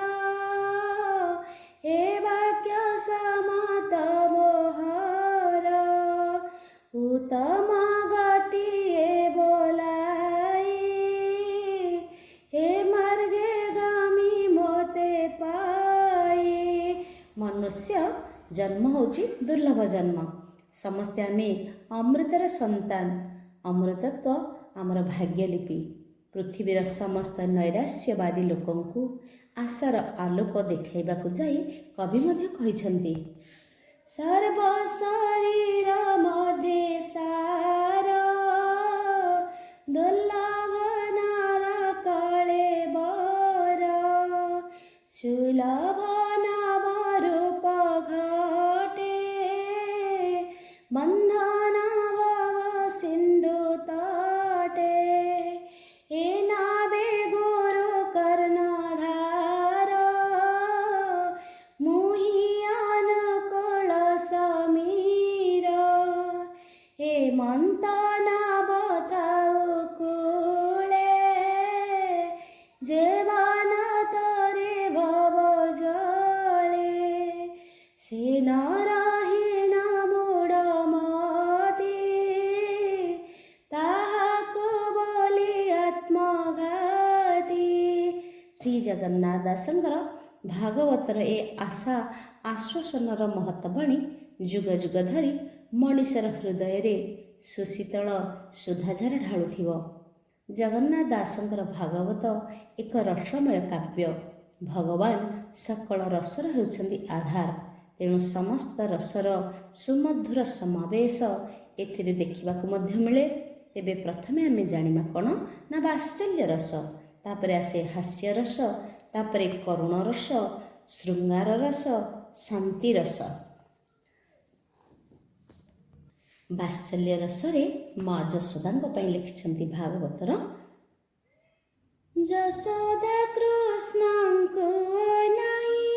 [SPEAKER 2] हे वाक्य समत मोहर उत्तम गति ए बोलाई हे मार्गे गामी मोते पाई।
[SPEAKER 1] मनुष्य जन्म होची दुर्लभ जन्म समस्ते आमे अमृतर संतान अमृतत्व आमर भाग्यलिपि पृथ्वीर समस्त नैराश्यवादी लोकंकु आशार आलोक देखाइबाकु जाई कवि मध्ये कहिछन्ति
[SPEAKER 2] सर्व शरीर मध्ये सार दुर्लभ नार कळे बर सुलभ नव रूप घटे बन्धन भव सिन्धु तटे ए नावे गुरु कर्णधार मुहि अनुकूल समीर हे मन्थन बथाउ कूले जेवन तरे भव जले से नरहीन मूढ मति ताहाकु बोली आत्मघाती।
[SPEAKER 1] श्री जगन्नाथ दासंकर भागवतर ए आशा आश्वासनर महत्वाणी जुग जुग धरी मनीषर हृदय रे सुशीतल सुधाझर ढालुथिव। जगन्नाथ दासंकर भागवत एक रसमय काव्य भगवान सकल रसर हेउछन्ति आधार तेणु समस्त रसर सुमधुर समावेश एथिरे देखिबाकु मध्य मिले। तेबे प्रथमे आमे जानिमा कोन ना वात्सल्य रस तापरे आसे हास्य रस तापरे करुण रस श्रृंगार रस शांति रस। वात्सल्य रसरे माँ जशोदांक पई लिखिछन्ति भागवतर
[SPEAKER 2] जशोदा कृष्णଙ୍କୁ ଅନାଇ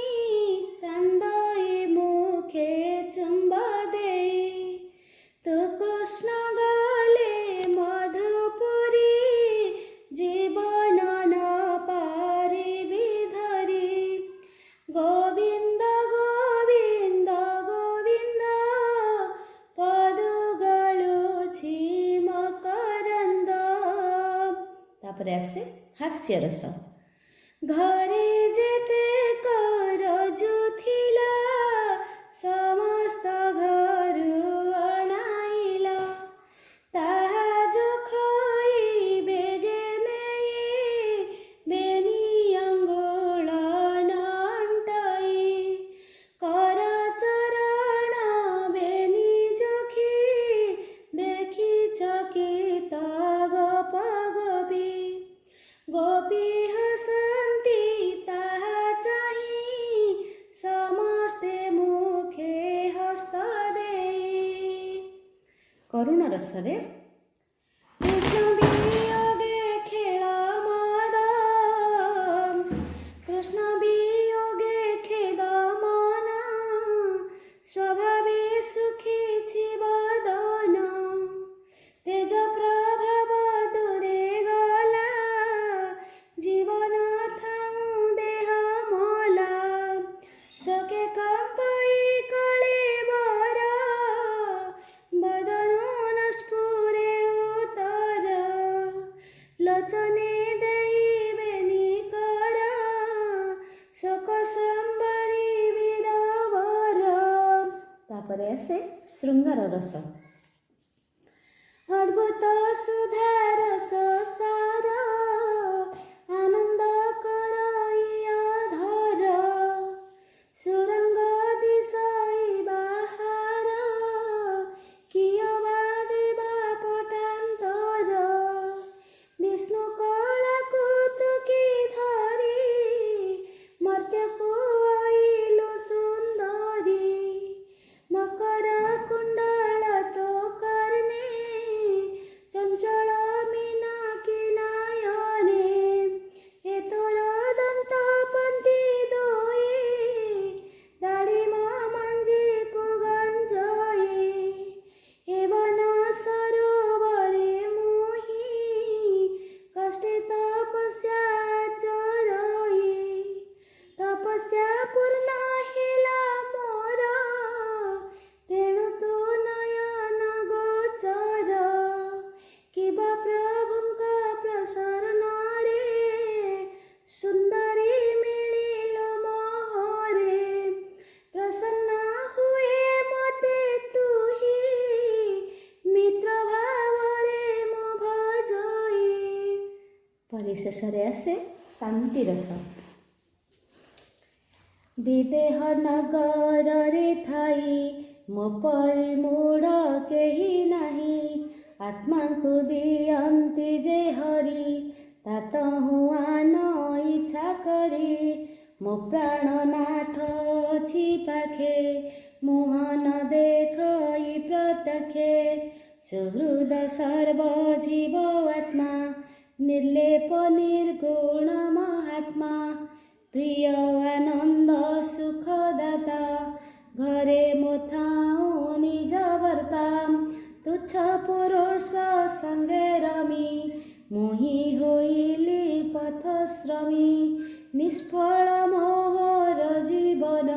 [SPEAKER 2] କାନ୍ଦଇ ମୁଖେ ଚୁମ୍ବ ଦେଇ ତୁ କୃଷ୍ଣ ଗଲେ ମଧୁପୁରୀ ଜୀବନ ନ ପାରିବି ଧରି ଗୋବିନ୍ଦ ଗୋବିନ୍ଦ ଗୋବିନ୍ଦ ପଦୁଗଳୁଛି ମକରନ୍ଦ।
[SPEAKER 1] तापरे आसे हास्य रस
[SPEAKER 2] घरे जेते करजु थिला समस्त घरु अणाइला ताहा जो खोई बेगे नेई बेनी अंगुल नंटई कर चरण बेनी जोखी କରୁଣ ରସରେ କୃଷ୍ଣ ବିୟୋଗେ ଖେଳ ମଦ, କୃଷ୍ଣ ବିୟୋଗେ ଖେଦ ମନ, ସ୍ୱଭାବେ ସୁଖୀ ବଦନ, ତେଜ ପ୍ରଭାବ ଦୂରେ ଗଲା, ଜୀବନ ଥାଉ ଦେହ ମଲା, ଶୋକେ କମ୍ପାଇ କଳେବର, ବଦନ ନ ସ୍ଫୁରେ ଉତ୍ତର, ଲୋଚନେ ଦେଇବେନି କର, ଶୋକ ସମ୍ବରି ବୀରବର। ତାପରେ ଆସେ ଶୃଙ୍ଗାର ରସ। ଅଦ୍ଭୁତ ସୁଧା ରସ ସାର, ଆନନ୍ଦ କର ଧର, ସୁରଙ୍ଗ ଦିଶଇ ବାହାର, କିୟ ବା ଦେବା ପଟାନ୍ତର, ବିଷ୍ଣୁ କଳାକୁ ତୁକି ଧରି, ମର୍ତ୍ତ୍ୟକୁ ଆଇଲୁ ସୁନ୍ଦରୀ, ମକର କୁଣ୍ଡଳ ତୋ କର୍ଣ୍ଣେ, ଚଞ୍ଚଳ ମୀନାକ୍ଷୀ ନୟନେ, ଏ ତୋର ଦନ୍ତ ପନ୍ତି ଦୁଇ, ଦାଢ଼ିମ ମଞ୍ଜିକୁ ଗଞ୍ଜଇ, ଏ ବନ ସରୋବରେ ମୁହିଁ, କଷ୍ଟେ ତପସ୍ୟା ଚରଇ, ତପସ୍ୟା ପୂର୍ଣ୍ଣ ହେଲା ମୋର, ତେଣୁ ତୁ ନୟନ ଗୋଚର, କିବା ପ୍ରଭୁଙ୍କ ପ୍ରସରଣରେ, ସୁନ୍ଦରୀ ମିଳିଲ ମୋହରେ, ପ୍ରସନ୍ନ ହୁଏ ମତେ ତୁହି, ମିତ୍ର ଭାବରେ ମୁଁ ଭଜଇ। ପରିଶେଷରେ ଆସେ ଶାନ୍ତି ରସ। ବିଦେହ ନଗରରେ ଥାଇ ମୋ ପରି ମୂଢ଼ କେହି ନାହିଁ, ଆତ୍ମାକୁ ଦିଅନ୍ତି ଯେ ହରି, ତା ତହୁଁ ଆନ ଇଚ୍ଛା କରି, ମୋ ପ୍ରାଣନାଥ ଅଛି ପାଖେ, ମୁହଁ ନ ଦେଖଇ ପ୍ରତ୍ୟକ୍ଷେ, ସୁହୃଦ ସର୍ବଜୀବ ଆତ୍ମା, ନିର୍ଲେପ ନିର୍ଗୁଣ ମହାତ୍ମା, ପ୍ରିୟ ଆନନ୍ଦ ସୁଖଦାତା, ଘରେ ମୋ ଥାଉ ନିଜ ବର୍ତ୍ତା, ତୁଚ୍ଛ ପୁରୁଷ ସଙ୍ଗେ ରମି, ମୁହିଁ ହୋଇଲି ପଥଶ୍ରମୀ, ନିଷ୍ଫଳ ମୋହର ଜୀବନ,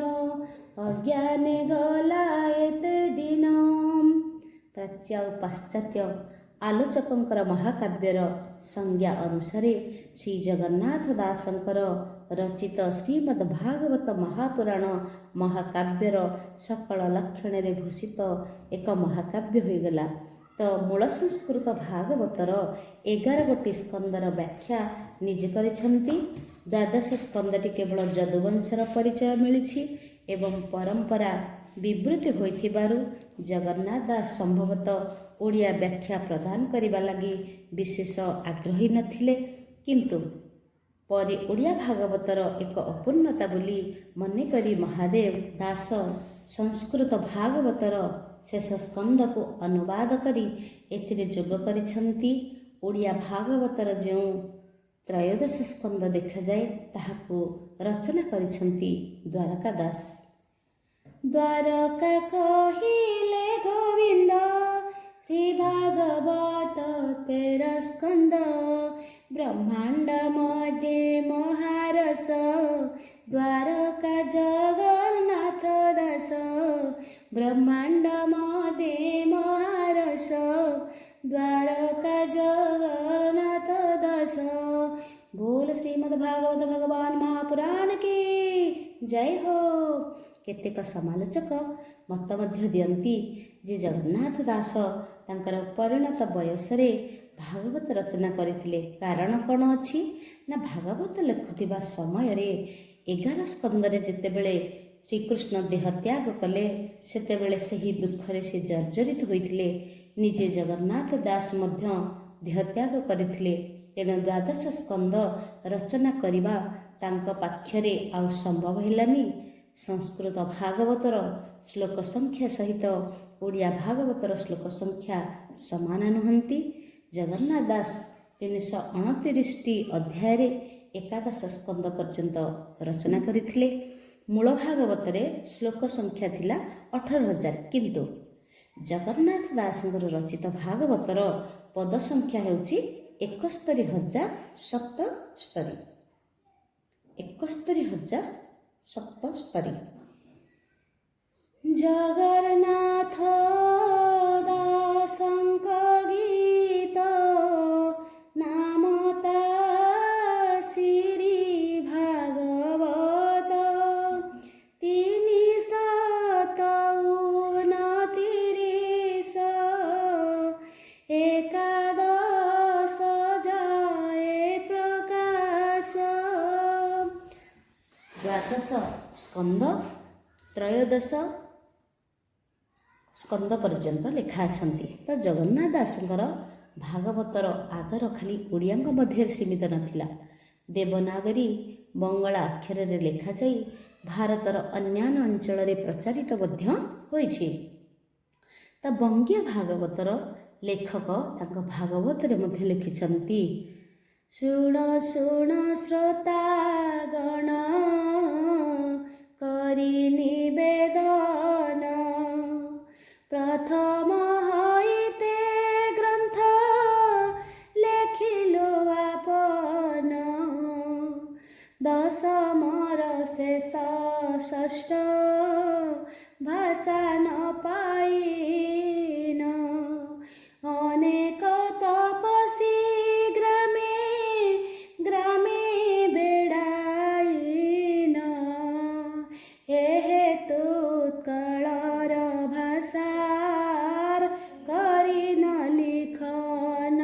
[SPEAKER 2] ଅଜ୍ଞାନେ ଗଲା ଏତେ ଦିନ। ପ୍ରାଚ୍ୟ ଓ ପାଶ୍ଚାତ୍ୟ ଆଲୋଚକଙ୍କର ମହାକାବ୍ୟର ସଂଜ୍ଞା ଅନୁସାରେ ଶ୍ରୀ ଜଗନ୍ନାଥ ଦାସଙ୍କର ରଚିତ ଶ୍ରୀମଦ୍ ଭାଗବତ ମହାପୁରାଣ ମହାକାବ୍ୟର ସକଳ ଲକ୍ଷଣରେ ଭୂଷିତ ଏକ ମହାକାବ୍ୟ ହୋଇଗଲା। ତ ମୂଳ ସଂସ୍କୃତ ଭାଗବତର 11 ଗୋଟି ସ୍କନ୍ଧର ବ୍ୟାଖ୍ୟା ନିଜେ କରିଛନ୍ତି। ଦ୍ୱାଦଶ ସ୍କନ୍ଧଟି କେବଳ ଯଦୁବଂଶର ପରିଚୟ ମିଳିଛି ଏବଂ ପରମ୍ପରା ବିବୃତି ହୋଇଥିବାରୁ ଜଗନ୍ନାଥ ଦାସ ସମ୍ଭବତଃ ଓଡ଼ିଆ ବ୍ୟାଖ୍ୟା ପ୍ରଦାନ କରିବା ଲାଗି ବିଶେଷ ଆଗ୍ରହୀ ନଥିଲେ, କିନ୍ତୁ ପରେ ଓଡ଼ିଆ ଭାଗବତର ଏକ ଅପୂର୍ଣ୍ଣତା ବୋଲି ମନେକରି ମହାଦେବ ଦାସ ସଂସ୍କୃତ ଭାଗବତର ଶେଷ ସ୍କନ୍ଧକୁ ଅନୁବାଦ କରି ଏଥିରେ ଯୋଗ କରିଛନ୍ତି। ଓଡ଼ିଆ ଭାଗବତର ଯେଉଁ ତ୍ରୟୋଦଶ ସ୍କନ୍ଧ ଦେଖାଯାଏ ତାହାକୁ ରଚନା କରିଛନ୍ତି ଦ୍ୱାରକା ଦାସ। ଦ୍ୱାରକା କହିଲେ ଗୋବିନ୍ଦ, ଶ୍ରୀ ଭାଗବତ 13 ସ୍କନ୍ଧ, ବ୍ରହ୍ମାଣ୍ଡ ମଧ୍ୟେ ମହାରସ, ଦ୍ୱାରକା ଜଗନ୍ନାଥ ଦାସ, ବ୍ରହ୍ମାଣ୍ଡ ମଧ୍ୟେ ମହାରସ, ଦ୍ୱାରକା ଜଗନ୍ନାଥ ଦାସ। बोल श्रीमद् भागवत भगवान महापुराण की जय हो। केतेक समालोचक मत मध्य दियंती जे जगन्नाथ दास तांकर परिणत बयसरे भागवत रचना करथिले। कारण कौन अछि ना भागवत लेखुथिबा समय रे 11 स्कंदरे जेतेबेले श्रीकृष्ण देह त्याग कले सेतेबेले सही दुखरे से जर्जरित होइथिले। निजे जगन्नाथ दास मध्य देह त्याग करथिले। तेणु 12 स्कंद रचना करिबा तांको पाख्यरे आउ संभव हेलानी।
[SPEAKER 1] ସଂସ୍କୃତ ଭାଗବତର ଶ୍ଲୋକ ସଂଖ୍ୟା ସହିତ ଓଡ଼ିଆ ଭାଗବତର ଶ୍ଲୋକ ସଂଖ୍ୟା ସମାନ ନୁହନ୍ତି। ଜଗନ୍ନାଥ ଦାସ 329ଟି ଅଧ୍ୟାୟରେ ଏକାଦଶ ସ୍କନ୍ଦ ପର୍ଯ୍ୟନ୍ତ ରଚନା କରିଥିଲେ। ମୂଳ ଭାଗବତରେ ଶ୍ଲୋକ ସଂଖ୍ୟା ଥିଲା 18,000, କିନ୍ତୁ ଜଗନ୍ନାଥ ଦାସଙ୍କର ରଚିତ ଭାଗବତର ପଦ ସଂଖ୍ୟା ହେଉଛି 71,077। 71,077।
[SPEAKER 2] ଜଗନ୍ନାଥ ଦାସଙ୍କ ଗୀତ ନାମ ତା ଶ୍ରୀ ଭାଗବତ 329 ଏକାଦଶ ଯାଏ ପ୍ରକାଶ।
[SPEAKER 1] ଦ୍ୱାଦଶ ସ୍କନ୍ଦ ତ୍ରୟୋଦଶ ସ୍କନ୍ଦ ପର୍ଯ୍ୟନ୍ତ ଲେଖା ଅଛନ୍ତି। ତ ଜଗନ୍ନାଥ ଦାସଙ୍କର ଭାଗବତର ଆଦର ଖାଲି ଓଡ଼ିଆଙ୍କ ମଧ୍ୟରେ ସୀମିତ ନଥିଲା। ଦେବନାଗରୀ ବଙ୍ଗଳା ଅକ୍ଷରରେ ଲେଖାଯାଇ ଭାରତର ଅନ୍ୟାନ୍ୟ ଅଞ୍ଚଳରେ ପ୍ରଚାରିତ ମଧ୍ୟ ହୋଇଛି। ତ ବଙ୍ଗୀୟ ଭାଗବତର ଲେଖକ ତାଙ୍କ ଭାଗବତରେ ମଧ୍ୟ ଲେଖିଛନ୍ତି,
[SPEAKER 2] ଶୁଣ ଶୁଣ ଶ୍ରୋତାଗଣ କରି ନିବେଦନ, ପ୍ରଥମ ହୋଇତେ ଗ୍ରନ୍ଥ ଲେଖିଲୁ ଆପଣ, ଦଶମର ଶେଷ ଷଷ୍ଠ ଭାଷା ନ ପାଇନ, ଅନେକ ତପସ୍ୱୀ ଗ୍ରାମେ ଗ୍ରାମେ ବେড়াইন, ଏ ହେତୁ ଉତ୍କଳର ଭାଷାର କରିନ লিখন,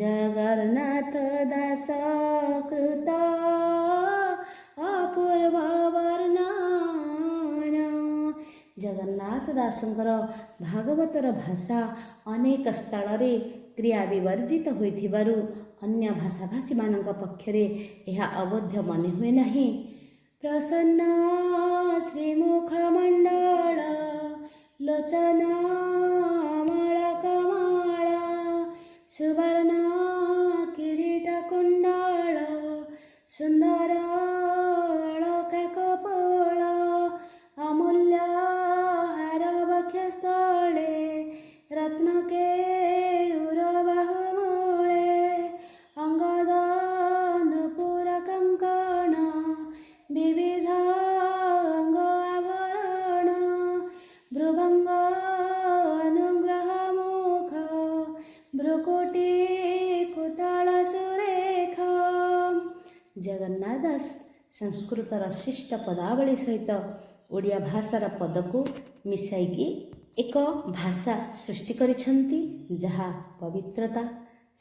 [SPEAKER 2] ଜଗନ୍ନାଥ ଦାସ କୃତ ଅପୂର୍ବ ବର୍ଣ୍ଣନ।
[SPEAKER 1] ଜଗନ୍ନାଥ ଦାସଙ୍କର ଭାଗବତର ଭାଷା ଅନେକ ସ୍ଥଳରେ କ୍ରିୟା ବିବର୍ଜିତ ହୋଇଥିବାରୁ ଅନ୍ୟ ଭାଷାଭାଷୀମାନଙ୍କ ପକ୍ଷରେ ଏହା ଅବୋଧ୍ୟ ମନେ ହୁଏ ନାହିଁ।
[SPEAKER 2] ପ୍ରସନ୍ନ ଶ୍ରୀମୁଖମଣ୍ଡଳ ଲୋଚନ ମଳକମଳ, ସୁବର୍ଣ୍ଣ କିରୀଟ କୁଣ୍ଡଳ ସୁନ୍ଦର ଅଳକା କପୋଳ, ଅମୂଲ୍ୟ ହାର ବକ୍ଷସ୍ଥଳେ ରତ୍ନ କେୟୁର ବାହୁମୂଳେ, ଅଙ୍ଗଦ ନୂପୁର କଙ୍କଣ ବିବିଧ ଅଙ୍ଗ ଆଭରଣ, ଭୃଭଙ୍ଗ ଅନୁଗ୍ରହ ମୁଖ ଭ୍ରୁକୁଟି କୁଟଳ ସୁରେଖ।
[SPEAKER 1] ଜଗନ୍ନାଥ ଦାସ ସଂସ୍କୃତର ଶିଷ୍ଟ ପଦାବଳୀ ସହିତ ଓଡ଼ିଆ ଭାଷାର ପଦକୁ ମିଶାଇକି ଏକ ଭାଷା ସୃଷ୍ଟି କରିଛନ୍ତି, ଯାହା ପବିତ୍ରତା,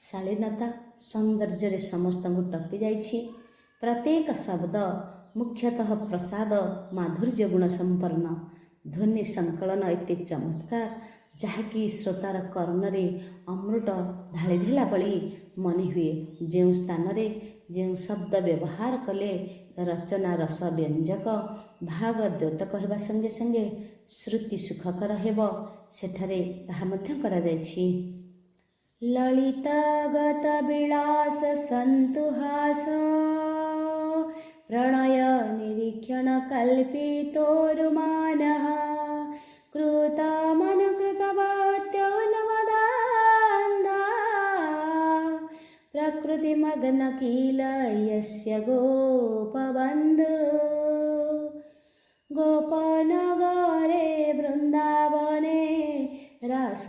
[SPEAKER 1] ଶାଳୀନତା, ସୌନ୍ଦର୍ଯ୍ୟରେ ସମସ୍ତଙ୍କୁ ଟପି ଯାଇଛି। ପ୍ରତ୍ୟେକ ଶବ୍ଦ ମୁଖ୍ୟତଃ ପ୍ରସାଦ ମାଧୁର୍ଯ୍ୟ ଗୁଣ ସମ୍ପନ୍ନ, ଧ୍ୱନି ସଂକଳନ ଏତେ ଚମତ୍କାର ଯାହାକି ଶ୍ରୋତାର କର୍ଣ୍ଣରେ ଅମୃତ ଢାଳିଦେଲା ଭଳି ମନେ ହୁଏ। ଯେଉଁ ସ୍ଥାନରେ ଯେଉଁ ଶବ୍ଦ ବ୍ୟବହାର କଲେ ରଚନା ରସ ବ୍ୟଞ୍ଜକ, ଭାଗ ଦ୍ୟୋତକ ହେବା ସଙ୍ଗେ ସଙ୍ଗେ ଶ୍ରୁତି ସୁଖକର ହେବ, ସେଠାରେ ତାହା ମଧ୍ୟ କରାଯାଇଛି।
[SPEAKER 2] ଲଳିତ ଗତ ବିଳାସ ସନ୍ତୁହାସ, ପ୍ରଣୟ ନିରୀକ୍ଷଣ କଲ୍ପିତୋରୁମାନଃ, କୃତ ମନୁକୃତ ଭକ୍ତ୍ୟನುಮದಾಂಧ, ପ୍ରକୃତି ମଗ୍ନ କିଲ ୟସ୍ୟ ଗୋପବନ୍ଧୁ, ଗୋପନଗରେ ବୃନ୍ଦାବନେ রাস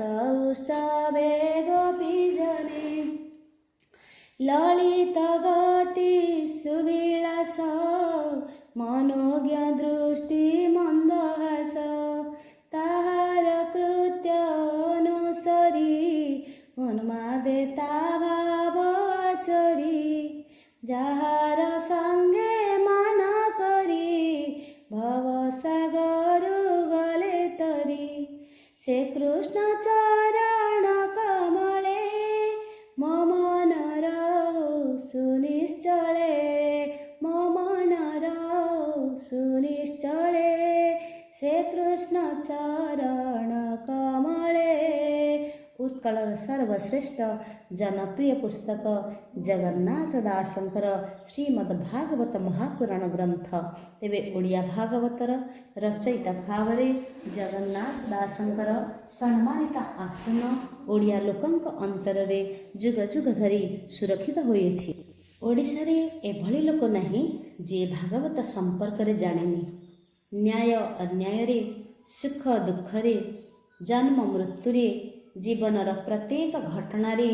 [SPEAKER 2] উৎসবে গোপীজনে, ললিত গতি সুবিলাস মনোজ্ঞ দৃষ্টি মন্দহাস, তাহার কৃত্য অনুসরি উন্মাদে তা ভাব আচরি, যাহার সঙ্গে মান করি ভবসাগর গলে তরি, ସେ କୃଷ୍ଣ ଚରଣ କମଳେ ମୋ ମନର ସୁନିଶ୍ଚଳେ, ମୋ ମନର सुनिश्चले से कृष्ण चरण कमले। उत्कलर सर्वश्रेष्ठ जनप्रिय पुस्तक जगन्नाथ दासଙ୍କର ଶ୍ରୀମଦ୍ ଭାଗବତ ମହାପୁରାଣ ଗ୍ରନ୍ଥ। ତେବେ ଓଡ଼ିଆ ଭାଗବତର ରଚୟିତା ଭାବରେ ଜଗନ୍ନାଥ ଦାସଙ୍କର ସମ୍ମାନିତ ଆସନ ଓଡ଼ିଆ ଲୋକଙ୍କ ଅନ୍ତରରେ ଯୁଗ ଯୁଗ ଧରି ସୁରକ୍ଷିତ ହୋଇଅଛି। ଓଡ଼ିଶାରେ ଏଭଳି ଲୋକ ନାହିଁ ଯିଏ ଭାଗବତ ସମ୍ପର୍କରେ ଜାଣିନି। ନ୍ୟାୟ ଅନ୍ୟାୟରେ, ସୁଖ ଦୁଃଖରେ, ଜନ୍ମ ମୃତ୍ୟୁରେ, ଜୀବନର ପ୍ରତ୍ୟେକ ଘଟଣାରେ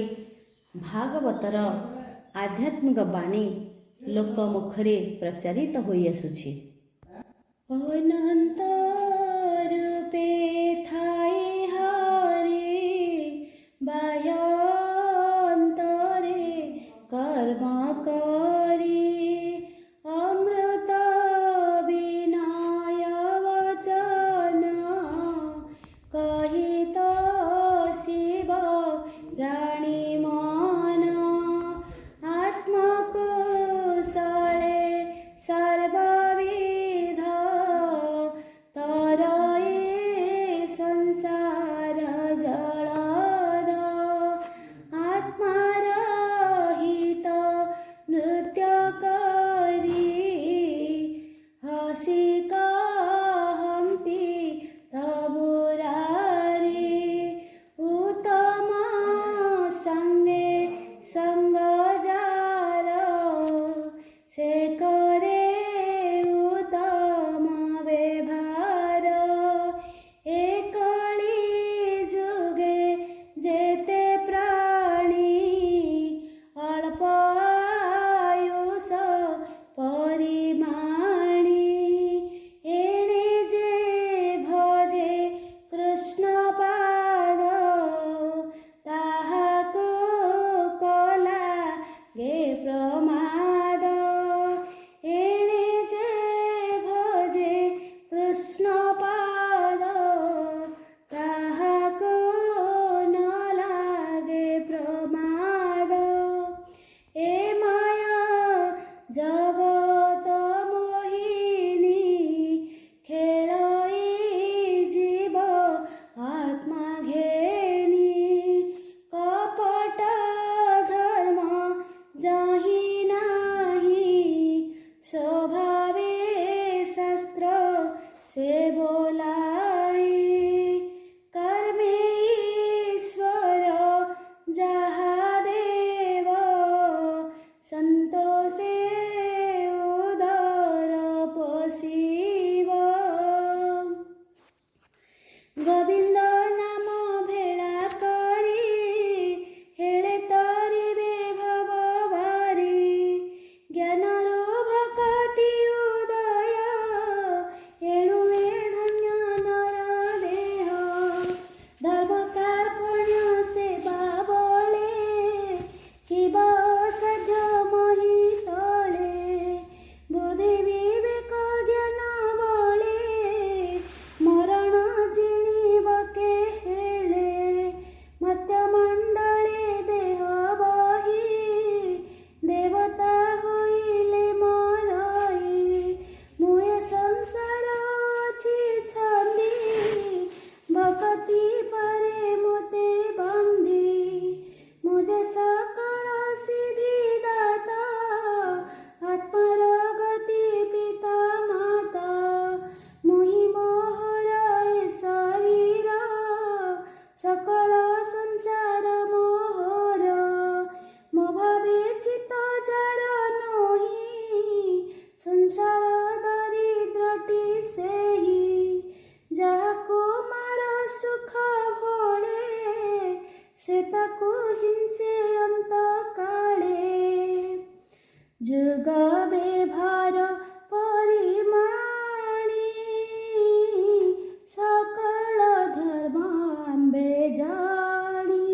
[SPEAKER 2] ଭାଗବତର ଆଧ୍ୟାତ୍ମିକ ବାଣୀ ଲୋକମୁଖରେ ପ୍ରଚାରିତ ହୋଇଆସୁଛି। ଅନନ୍ତ ରୂପେ ଥାଇ ହରି ବାହ୍ୟ ଅନ୍ତରେ କର୍ମ କରି ଅମୃତ ବିନୟ ବଚନ କହିତ ଶିବ ରାଣୀ ମନ ଆତ୍ମକୁଶଳେ ସର୍ବବିଧ ତରଏ ସଂସାର ଜଳଧ ଆତ୍ମାରହିତ ନୃତ୍ୟ କରି ହସି କହନ୍ତି ତବୁରାରେ ଉତ୍ତମ ସଙ୍ଗେ ସଙ୍ଗ ଯାର ସେ କରେ ଉତ୍ତମ ବ୍ୟବହାର। ଏ କଳି ଯୁଗେ ଯେତେ ପ୍ରାଣୀ ଅଳ୍ପ ଆୟୁଷ ପରିମାଣୀ ଏଣେ ଯେ ଭଜେ କୃଷ୍ଣ ପାଦ ତାହାକୁ କଲା गे ପ୍ରମାଦ। ଏଣେ ଯେ ଭଜେ କୃଷ୍ଣ ପାଦ ତାହାକୁ ନ ଲାଗେ ପ୍ରମାଦ। ଏ ମାୟା ଜଗତ ମୋହିନୀ ଖେଳଇ ଜୀବ ଆତ୍ମା ଘେନି କପଟ ଧର୍ମ ଯାହି ନାହିଁ ସ୍ୱଭାବେ ଶାସ୍ତ୍ର ସେ ବୋଲାଇ କର୍ମେ ଈଶ୍ୱର ଯାହା ଦେବ ସନ୍ତୋଷେ ଉଦର ପୋଷିବ। ଗୋବିନ୍ଦ ନାମ ଭେଳା କରି ହେଳେ ତରିବେ ଭବ ବାରି ଜ୍ଞାନରୁ ଭକତି ଉଦୟ ଏଣୁ ଏ ଧନ୍ୟ ନର ଦେହ ଧର୍ମ କାର୍ପଣ୍ୟ ସେବା ବଳେ କିବ ସାଧ୍ୟ ମହି ତଳେ ବୁଦ୍ଧି ବିବେକ ଜ୍ଞାନ ବଳେ ମରଣ ଜିଣିବ କେହେଳେ ମର୍ତ୍ତ୍ୟମଣ୍ଡଳେ ଦେହ ବହି ଦେବତା ହୋଇଲେ ମରଇ ମୁଁ ଏ ସଂସାର ଅଛି ଛନ୍ଦି ଭକତି ପାରେ ମୋତେ ବନ୍ଦି ମୁଁ ଯେ ସକଳ ସିଦ୍ଧି ଦାତା ଆତ୍ମାର ଗତି ପିତା ମାତା ମୁହିଁ ମୋହର ଏ ଶରୀର ସକଳ ସଂସାର ମୋହର ମୋ ଭାବେ ଚିତ୍ତ ଯାର ନୋହି ସଂସାର ଦରିଦ୍ରଟି ସେହି ଯାହାକୁ ମାର ସୁଖ ଭଳେ ସେ ତାକୁ ହିଂସେ ଅନ୍ତକାଳେ ଯୁଗ ବ୍ୟବହାର ପରିମାଣୀ ସକଳ ଧର୍ମ ଆମ୍ବେ ଜାଣି